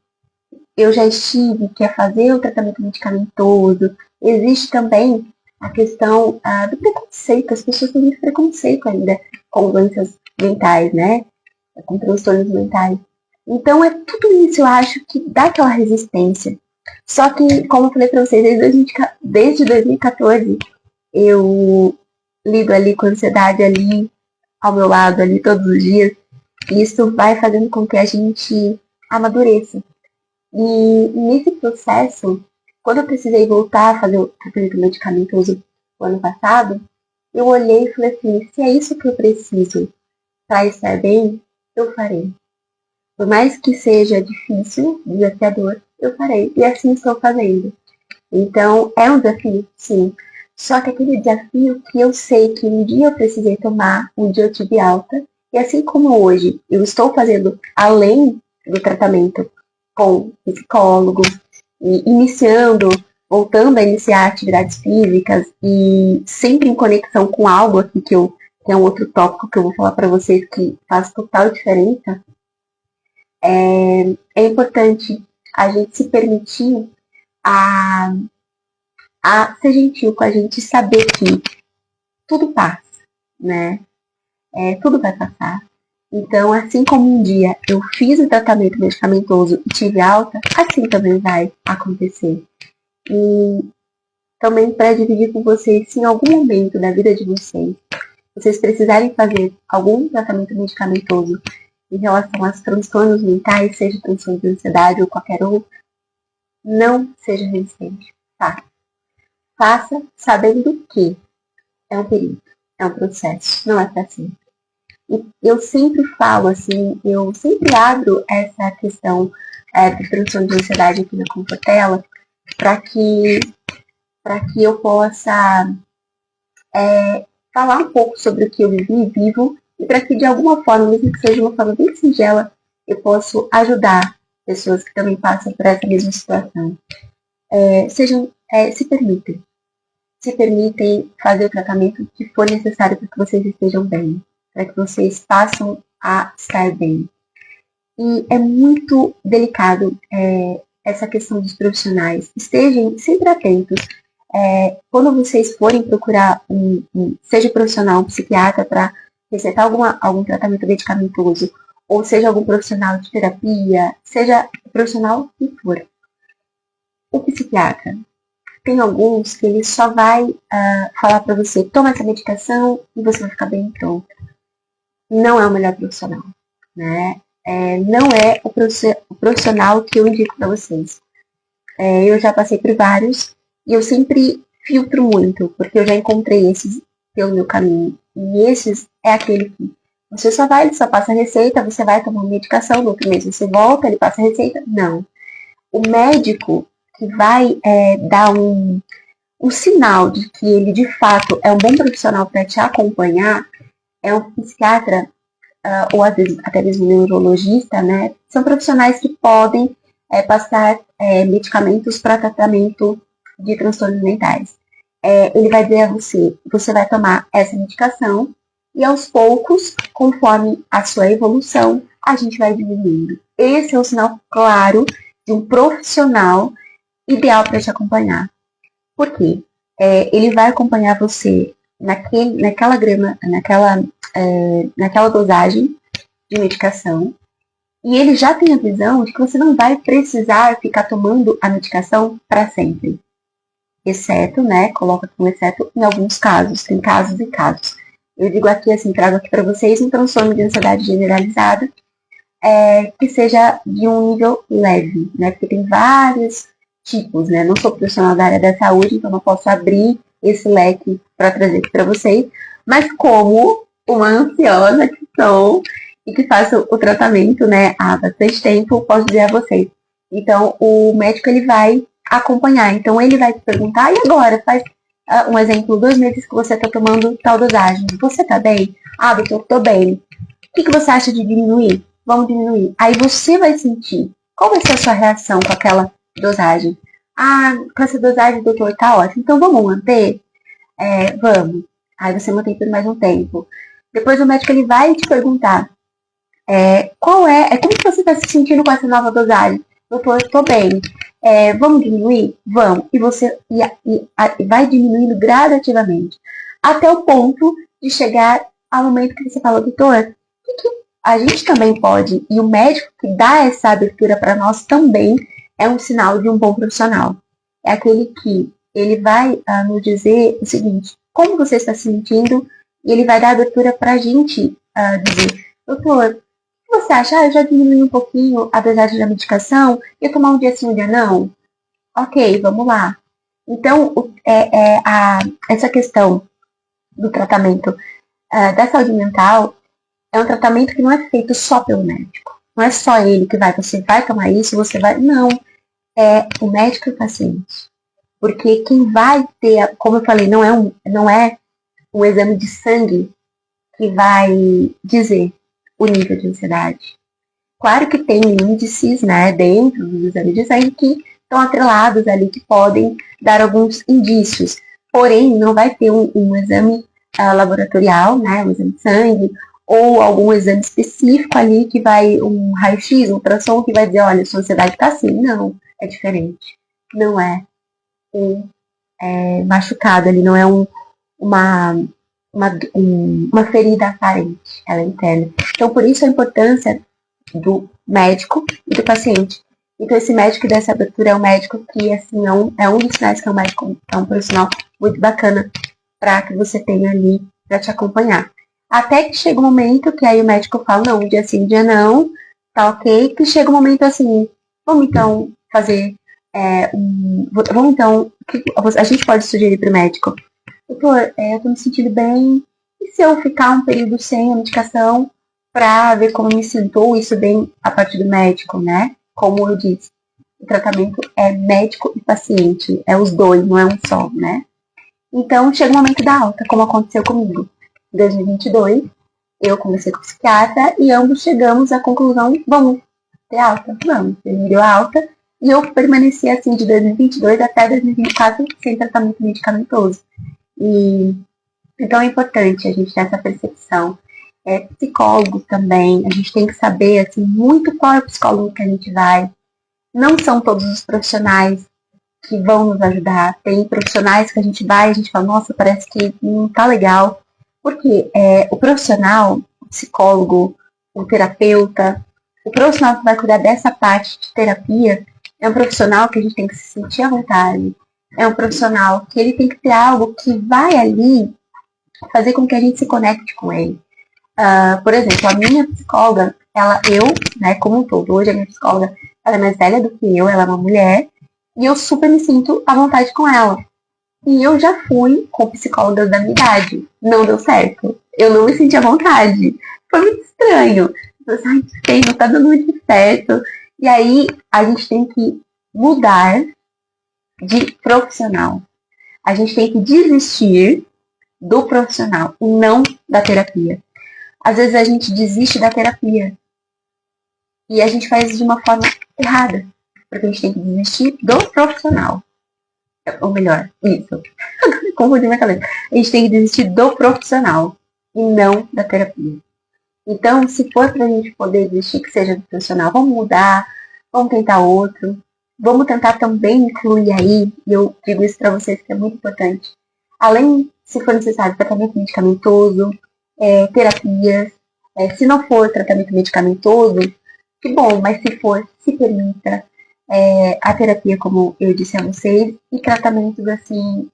Speaker 1: eu já estive, que é fazer o tratamento medicamentoso. Existe também a questão do preconceito. As pessoas têm muito preconceito ainda com doenças mentais, né? Com transtornos mentais. Então, é tudo isso, eu acho, que dá aquela resistência. Só que, como eu falei pra vocês, desde 2014, eu lido ali com a ansiedade ali, ao meu lado, ali todos os dias. E isso vai fazendo com que a gente amadureça. E nesse processo, quando eu precisei voltar a fazer o tratamento medicamentoso no ano passado, eu olhei e falei assim, se é isso que eu preciso para estar bem, eu farei. Por mais que seja difícil, desafiador, eu farei. E assim estou fazendo. Então, é um desafio, sim. Só que aquele desafio que eu sei que um dia eu precisei tomar, um dia eu tive alta. E assim como hoje eu estou fazendo além do tratamento com psicólogo, e iniciando, voltando a iniciar atividades físicas e sempre em conexão com algo aqui que é um outro tópico que eu vou falar para vocês que faz total diferença. É importante a gente se permitir a ser gentil com a gente, saber que tudo passa, né? Tudo vai passar. Então, assim como um dia eu fiz o tratamento medicamentoso e tive alta, assim também vai acontecer. E também para dividir com vocês, se em algum momento da vida de vocês precisarem fazer algum tratamento medicamentoso em relação aos transtornos mentais, seja transtorno de ansiedade ou qualquer outro, não seja resistente, tá? Faça sabendo que é um período, é um processo, não é para sempre. E eu sempre falo assim, eu sempre abro essa questão do transtorno de ansiedade aqui na Comportela para que eu possa falar um pouco sobre o que eu vivi e vivo e para que de alguma forma, mesmo que seja de uma forma bem singela, eu possa ajudar pessoas que também passam por essa mesma situação. Se permitem fazer o tratamento que for necessário para que vocês estejam bem, para que vocês passem a estar bem. E é muito delicado essa questão dos profissionais. Estejam sempre atentos. Quando vocês forem procurar seja profissional, um psiquiatra para receitar algum tratamento medicamentoso, ou seja algum profissional de terapia, seja o profissional que for, o psiquiatra tem alguns que ele só vai falar para você, toma essa medicação e você vai ficar bem pronto. Não é o melhor profissional, né? Não é o profissional que eu indico para vocês. Eu já passei por vários e eu sempre filtro muito, porque eu já encontrei esses pelo meu caminho. E esses é aquele que você ele só passa a receita, você vai tomar uma medicação, no outro mês você volta, ele passa a receita. Não. O médico que vai dar um sinal de que ele de fato é um bom profissional para te acompanhar é um psiquiatra ou às vezes até mesmo um neurologista, né? São profissionais que podem passar medicamentos para tratamento de transtornos mentais. Ele vai dizer a você, você vai tomar essa medicação e aos poucos, conforme a sua evolução, a gente vai diminuindo. Esse é um sinal claro de um profissional ideal para te acompanhar. Por quê? Ele vai acompanhar você naquela dosagem de medicação E ele já tem a visão de que você não vai precisar ficar tomando a medicação para sempre. Exceto, né, coloca aqui um exceto em alguns casos, tem casos e casos. Eu digo aqui, assim, trago aqui para vocês um transtorno de ansiedade generalizada, que seja de um nível leve, né, porque tem vários tipos, né, não sou profissional da área da saúde, então não posso abrir esse leque para trazer aqui para vocês, mas como uma ansiosa que sou e que faço o tratamento, né, há bastante tempo, posso dizer a vocês. Então, o médico, ele vai acompanhar. Então, ele vai te perguntar, e agora? Faz um exemplo, 2 meses que você está tomando tal dosagem. Você está bem? Ah, doutor, estou bem. O que você acha de diminuir? Vamos diminuir. Aí você vai sentir qual vai ser a sua reação com aquela dosagem. Ah, com essa dosagem, doutor, tá ótimo. Então, vamos manter? Vamos. Aí você mantém por mais um tempo. Depois o médico, ele vai te perguntar como que você está se sentindo com essa nova dosagem? Doutor, eu estou bem. Vamos diminuir? Vamos. E você vai diminuindo gradativamente. Até o ponto de chegar ao momento que você fala, doutor, que a gente também pode. E o médico que dá essa abertura para nós também é um sinal de um bom profissional. É aquele que ele vai nos dizer o seguinte, como você está se sentindo? E ele vai dar abertura para a gente dizer, doutor, você acha? Eu já diminui um pouquinho a dosagem da medicação e eu tomar um dia sim, um dia não? Ok, vamos lá. Então, essa questão do tratamento da saúde mental é um tratamento que não é feito só pelo médico. Não é só ele que você vai tomar isso, você vai... Não, é o médico e o paciente. Porque quem vai ter, como eu falei, não é um exame de sangue que vai dizer o nível de ansiedade. Claro que tem índices, né, dentro dos exames de sangue que estão atrelados ali, que podem dar alguns indícios. Porém, não vai ter um exame laboratorial, né, um exame de sangue, ou algum exame específico ali que vai, um raio-x, um ultrassom, que vai dizer, olha, sua ansiedade está assim. Não, é diferente. Não é um machucado ali, não é uma ferida aparente, ela é interna. Então, por isso a importância do médico e do paciente. Então, esse médico dessa abertura é um médico que, assim, é um dos sinais que é um médico, é um profissional muito bacana para que você tenha ali para te acompanhar. Até que chega um momento que aí o médico fala, não, um dia sim, um dia não, tá ok, que chega um momento assim, vamos então fazer vamos então, a gente pode sugerir para o médico, doutor, eu tô me sentindo bem, e se eu ficar um período sem a medicação para ver como me sinto, ou isso bem a partir do médico, né? Como eu disse, o tratamento é médico e paciente, é os dois, não é um só, né? Então, chega o momento da alta, como aconteceu comigo. Em 2022, eu conversei com o psiquiatra e ambos chegamos à conclusão, vamos ter alta? Vamos. Ele me deu alta e eu permaneci assim de 2022 até 2024 sem tratamento medicamentoso. E então é importante a gente ter essa percepção. Psicólogo também, a gente tem que saber assim, muito qual é o psicólogo que a gente vai. Não são todos os profissionais que vão nos ajudar. Tem profissionais que a gente vai e a gente fala, nossa, parece que não tá legal. Porque o profissional, o psicólogo, o terapeuta, o profissional que vai cuidar dessa parte de terapia é um profissional que a gente tem que se sentir à vontade. É um profissional que ele tem que ter algo que vai ali fazer com que a gente se conecte com ele. Por exemplo, a minha psicóloga, né, como um todo, hoje a minha psicóloga, ela é mais velha do que eu, ela é uma mulher, e eu super me sinto à vontade com ela. E eu já fui com psicólogas da minha idade. Não deu certo. Eu não me senti à vontade. Foi muito estranho. Eu falei, ai, não tá dando muito certo. E aí, a gente tem que mudar de profissional. A gente tem que desistir do profissional e não da terapia. Às vezes a gente desiste da terapia e a gente faz de uma forma errada, porque a gente tem que desistir do profissional. Ou melhor, isso. Confundi minha cabeça. A gente tem que desistir do profissional e não da terapia. Então, se for pra gente poder desistir que seja do profissional, vamos mudar, vamos tentar outro. Vamos tentar também incluir aí, e eu digo isso pra vocês que é muito importante, além, se for necessário, tratamento medicamentoso, terapias. Se não for tratamento medicamentoso, que bom, mas se for, se permita a terapia, como eu disse a vocês, e tratamentos assim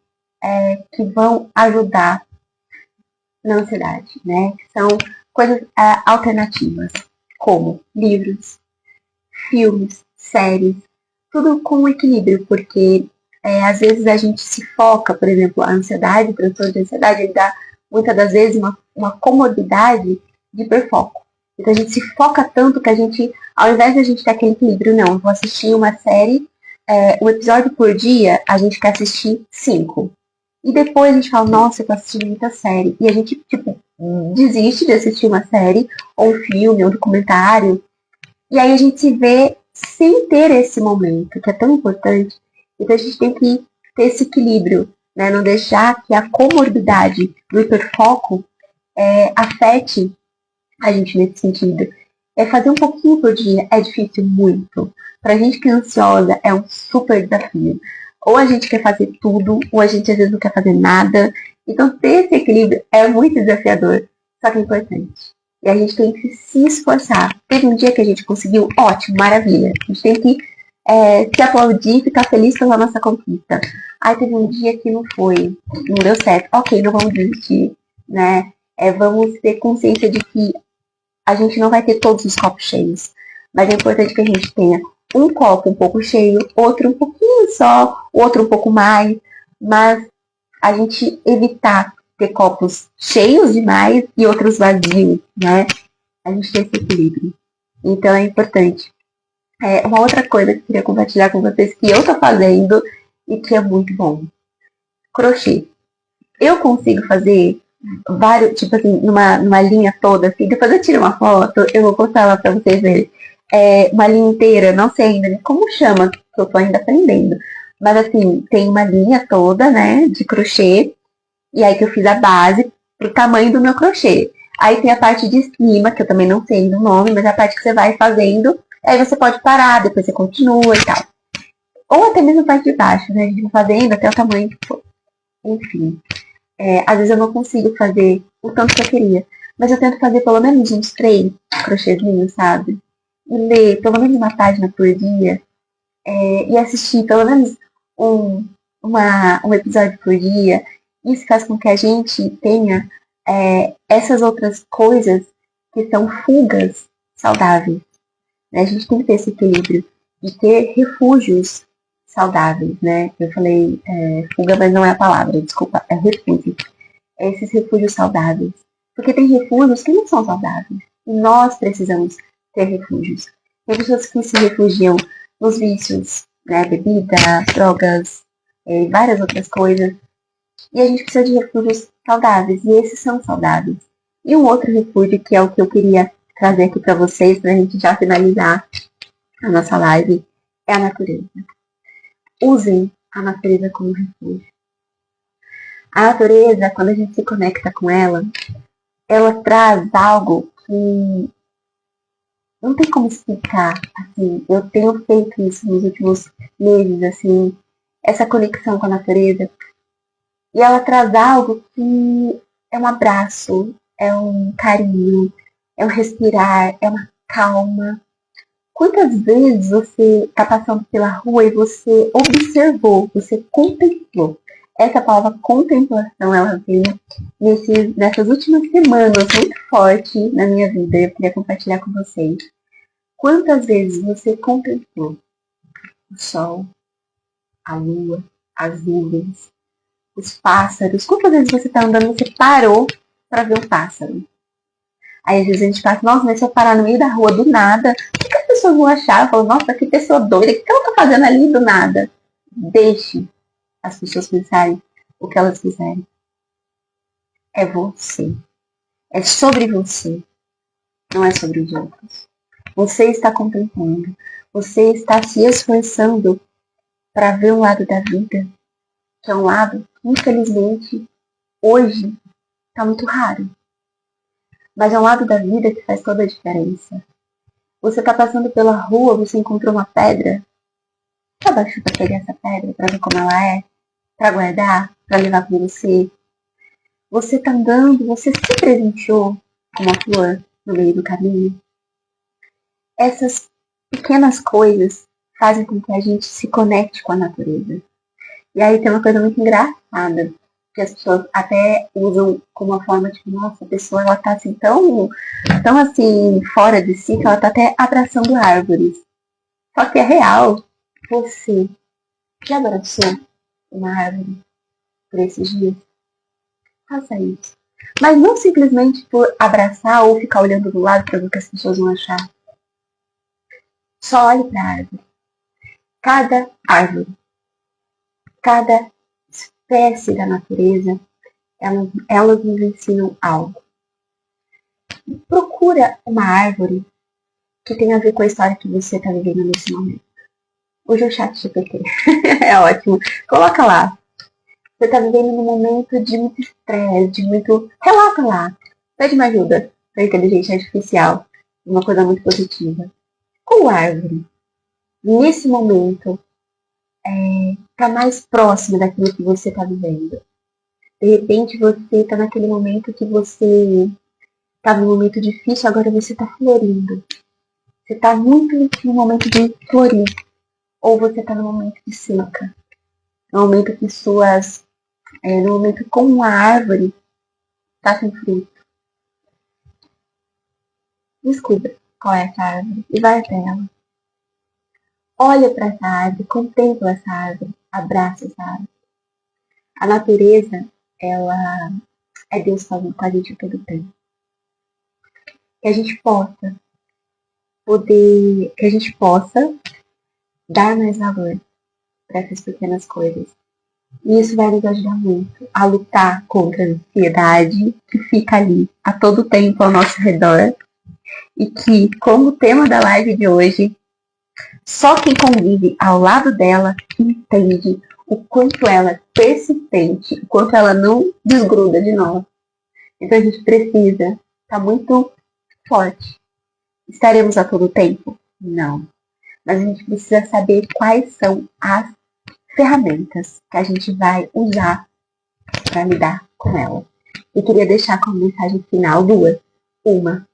Speaker 1: que vão ajudar na ansiedade, né? São coisas alternativas, como livros, filmes, séries, tudo com equilíbrio, porque às vezes a gente se foca, por exemplo, a ansiedade, o transtorno de ansiedade, ele dá muitas das vezes uma comorbidade de hiperfoco. Então a gente se foca tanto que a gente, ao invés de a gente ter aquele equilíbrio, não, eu vou assistir uma série, um episódio por dia, a gente quer assistir 5. E depois a gente fala, nossa, eu tô assistindo muita série. E a gente, tipo, desiste de assistir uma série, ou um filme, ou um documentário. E aí a gente se vê sem ter esse momento, que é tão importante. Então a gente tem que ter esse equilíbrio, né? Não deixar que a comorbidade do hiperfoco afete a gente nesse sentido. Fazer um pouquinho por dia é difícil muito. Pra gente que é ansiosa, é um super desafio. Ou a gente quer fazer tudo, ou a gente às vezes não quer fazer nada. Então ter esse equilíbrio é muito desafiador, só que é importante. E a gente tem que se esforçar. Teve um dia que a gente conseguiu, ótimo, maravilha. A gente tem que se aplaudir e ficar feliz pela nossa conquista. Aí teve um dia que não foi, não deu certo. Ok, não vamos desistir, né? Vamos ter consciência de que a gente não vai ter todos os copos cheios. Mas é importante que a gente tenha um copo um pouco cheio, outro um pouquinho só, outro um pouco mais. Mas a gente evitar ter copos cheios demais e outros vazios, né? A gente tem esse equilíbrio. Então é importante. Uma outra coisa que eu queria compartilhar com vocês que eu tô fazendo e que é muito bom. Crochê. Eu consigo fazer vários, tipo assim, numa linha toda, assim, depois eu tiro uma foto, eu vou postar ela pra vocês verem. Uma linha inteira, não sei ainda como chama, que eu tô ainda aprendendo. Mas assim, tem uma linha toda, né, de crochê, e aí que eu fiz a base pro tamanho do meu crochê. Aí tem a parte de cima, que eu também não sei o nome, mas é a parte que você vai fazendo, aí você pode parar, depois você continua e tal. Ou até mesmo a parte de baixo, né, a gente vai fazendo até o tamanho que for. Enfim. Às vezes eu não consigo fazer o tanto que eu queria. Mas eu tento fazer pelo menos uns 3 crochêzinhos, sabe? E ler pelo menos uma página por dia. E assistir pelo menos um episódio por dia. Isso faz com que a gente tenha essas outras coisas que são fugas saudáveis. Né? A gente tem que ter esse equilíbrio de ter refúgios saudáveis, né? Eu falei fuga, mas não é a palavra, desculpa, é refúgio. Esses refúgios saudáveis. Porque tem refúgios que não são saudáveis. E nós precisamos ter refúgios. Tem pessoas que se refugiam nos vícios, né? Bebida, drogas, várias outras coisas. E a gente precisa de refúgios saudáveis. E esses são saudáveis. E um outro refúgio, que é o que eu queria trazer aqui para vocês, para a gente já finalizar a nossa live, é a natureza. Usem a natureza como refúgio. A natureza, quando a gente se conecta com ela traz algo que não tem como explicar. Assim, eu tenho feito isso nos últimos meses, assim, essa conexão com a natureza. E ela traz algo que é um abraço, é um carinho, é um respirar, é uma calma. Quantas vezes você está passando pela rua e você observou, você contemplou? Essa palavra contemplação, ela veio nessas últimas semanas muito forte na minha vida. Eu queria compartilhar com vocês. Quantas vezes você contemplou o sol, a lua, as nuvens, os pássaros? Quantas vezes você está andando e você parou para ver um pássaro? Aí às vezes a gente fala, nossa, mas se eu parar no meio da rua do nada, o que as pessoas vão achar? Falam, nossa, que pessoa doida, o que ela tá fazendo ali do nada? Deixe as pessoas pensarem o que elas quiserem. É você. É sobre você. Não é sobre os outros. Você está contemplando. Você está se esforçando para ver um lado da vida, que é um lado, infelizmente, hoje está muito raro. Mas é um lado da vida que faz toda a diferença. Você está passando pela rua, você encontrou uma pedra. Você abaixou para pegar essa pedra, para ver como ela é, para guardar, para levar com você. Você está andando, você se presenteou com uma flor no meio do caminho. essas pequenas coisas fazem com que a gente se conecte com a natureza. E aí tem uma coisa muito engraçada, que as pessoas até usam como uma forma de, nossa, a pessoa ela tá assim tão assim fora de si que ela tá até abraçando árvores. Só que é real. Você já abraçou uma árvore por esses dias? Faça isso. Mas não simplesmente por abraçar ou ficar olhando do lado para ver o que as pessoas vão achar. Só olhe para a árvore. Cada árvore, cada espécie da natureza, elas nos ensinam algo. Procura uma árvore que tenha a ver com a história que você está vivendo nesse momento. Hoje é o chat GPT. É ótimo. Coloca lá. Você está vivendo num momento de muito estresse, de muito... Relata lá. Pede uma ajuda para a inteligência artificial. Uma coisa muito positiva. Qual árvore, nesse momento, está mais próxima daquilo que você está vivendo? De repente você está naquele momento que você estava num momento difícil, agora você está florindo. Você está muito no momento de florir. Ou você está no momento de seca. No momento que no momento como a árvore está sem fruto. Descubra qual é essa árvore e vai até ela. Olha para essa árvore, contempla essa árvore, abraça essa árvore. A natureza, ela é Deus falando com a gente a todo tempo. Que a gente possa dar mais valor para essas pequenas coisas. E isso vai nos ajudar muito a lutar contra a ansiedade que fica ali a todo tempo ao nosso redor. E que, como tema da live de hoje, só quem convive ao lado dela entende o quanto ela é persistente, o quanto ela não desgruda de nós. Então a gente precisa estar muito forte. Estaremos a todo tempo? Não. Mas a gente precisa saber quais são as ferramentas que a gente vai usar para lidar com ela. E queria deixar como mensagem final duas. Uma,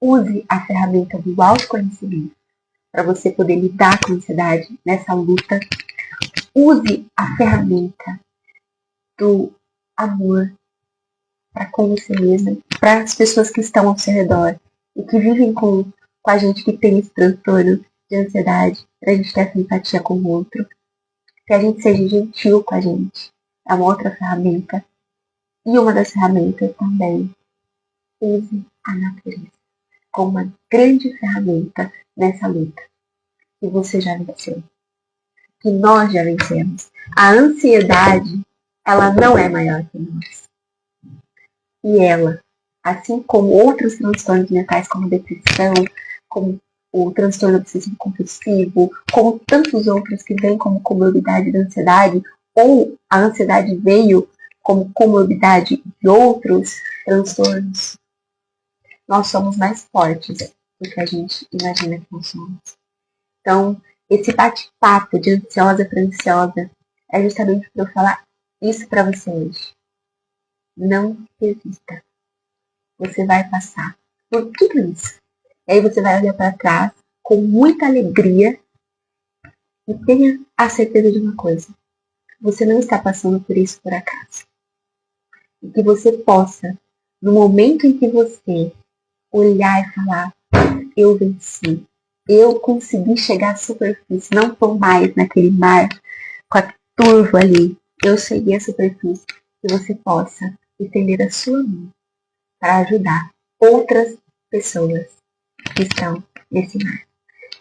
Speaker 1: use a ferramenta do autoconhecimento para você poder lidar com a ansiedade nessa luta. Use a ferramenta do amor para com você mesma, para as pessoas que estão ao seu redor e que vivem com a gente que tem esse transtorno de ansiedade, para a gente ter essa empatia com o outro. Que a gente seja gentil com a gente. É uma outra ferramenta. E uma das ferramentas também, use a natureza como uma grande ferramenta nessa luta. Que você já venceu. Que nós já vencemos. A ansiedade, ela não é maior que nós. E ela, assim como outros transtornos mentais, como depressão, como o transtorno obsessivo compulsivo, como tantos outros que vêm como comorbidade da ansiedade, ou a ansiedade veio como comorbidade de outros transtornos, nós somos mais fortes do que a gente imagina que nós somos. Então, esse bate-papo de ansiosa para ansiosa é justamente para eu falar isso para você hoje. Não desista. Você vai passar por tudo isso. E aí você vai olhar para trás com muita alegria e tenha a certeza de uma coisa. Você não está passando por isso por acaso. E que você possa, no momento em que você olhar e falar, eu venci, eu consegui chegar à superfície, não estou mais naquele mar com a turva ali, eu cheguei à superfície, que você possa estender a sua mão para ajudar outras pessoas que estão nesse mar.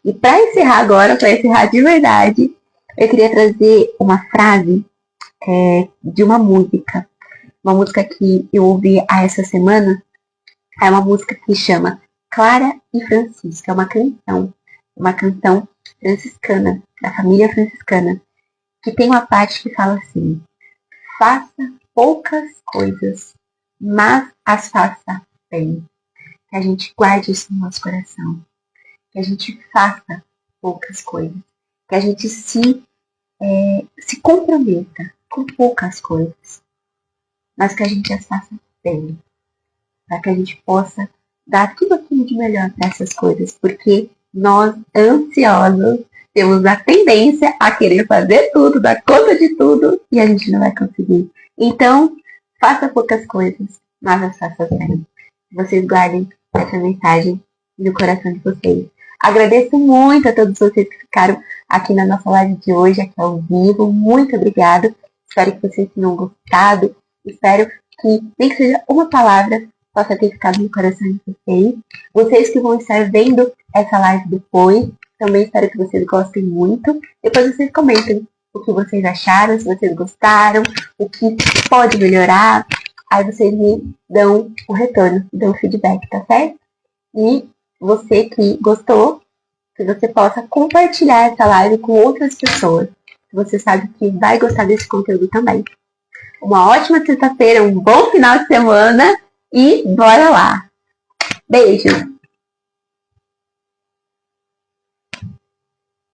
Speaker 1: E para encerrar agora, para encerrar de verdade, eu queria trazer uma frase de uma música que eu ouvi essa semana. É uma música que chama Clara e Francisco, é uma canção franciscana, da família franciscana, que tem uma parte que fala assim: faça poucas coisas, mas as faça bem. Que a gente guarde isso no nosso coração. Que a gente faça poucas coisas. Que a gente se comprometa com poucas coisas. Mas que a gente as faça bem. Para que a gente possa dar tudo aquilo de melhor para essas coisas, porque nós, ansiosos, temos a tendência a querer fazer tudo, dar conta de tudo, e a gente não vai conseguir. Então, faça poucas coisas, mas as faça bem. Vocês guardem essa mensagem no coração de vocês. Agradeço muito a todos vocês que ficaram aqui na nossa live de hoje, aqui ao vivo. Muito obrigada. Espero que vocês tenham gostado. Espero que, nem que seja uma palavra, possa ter ficado no coração de vocês. Vocês que vão estar vendo essa live depois, também espero que vocês gostem muito. Depois vocês comentem o que vocês acharam, se vocês gostaram, o que pode melhorar. Aí vocês me dão o retorno, dão o feedback, tá certo? E você que gostou, que você possa compartilhar essa live com outras pessoas. Você sabe que vai gostar desse conteúdo também. Uma ótima sexta-feira, um bom final de semana e bora lá! Beijos!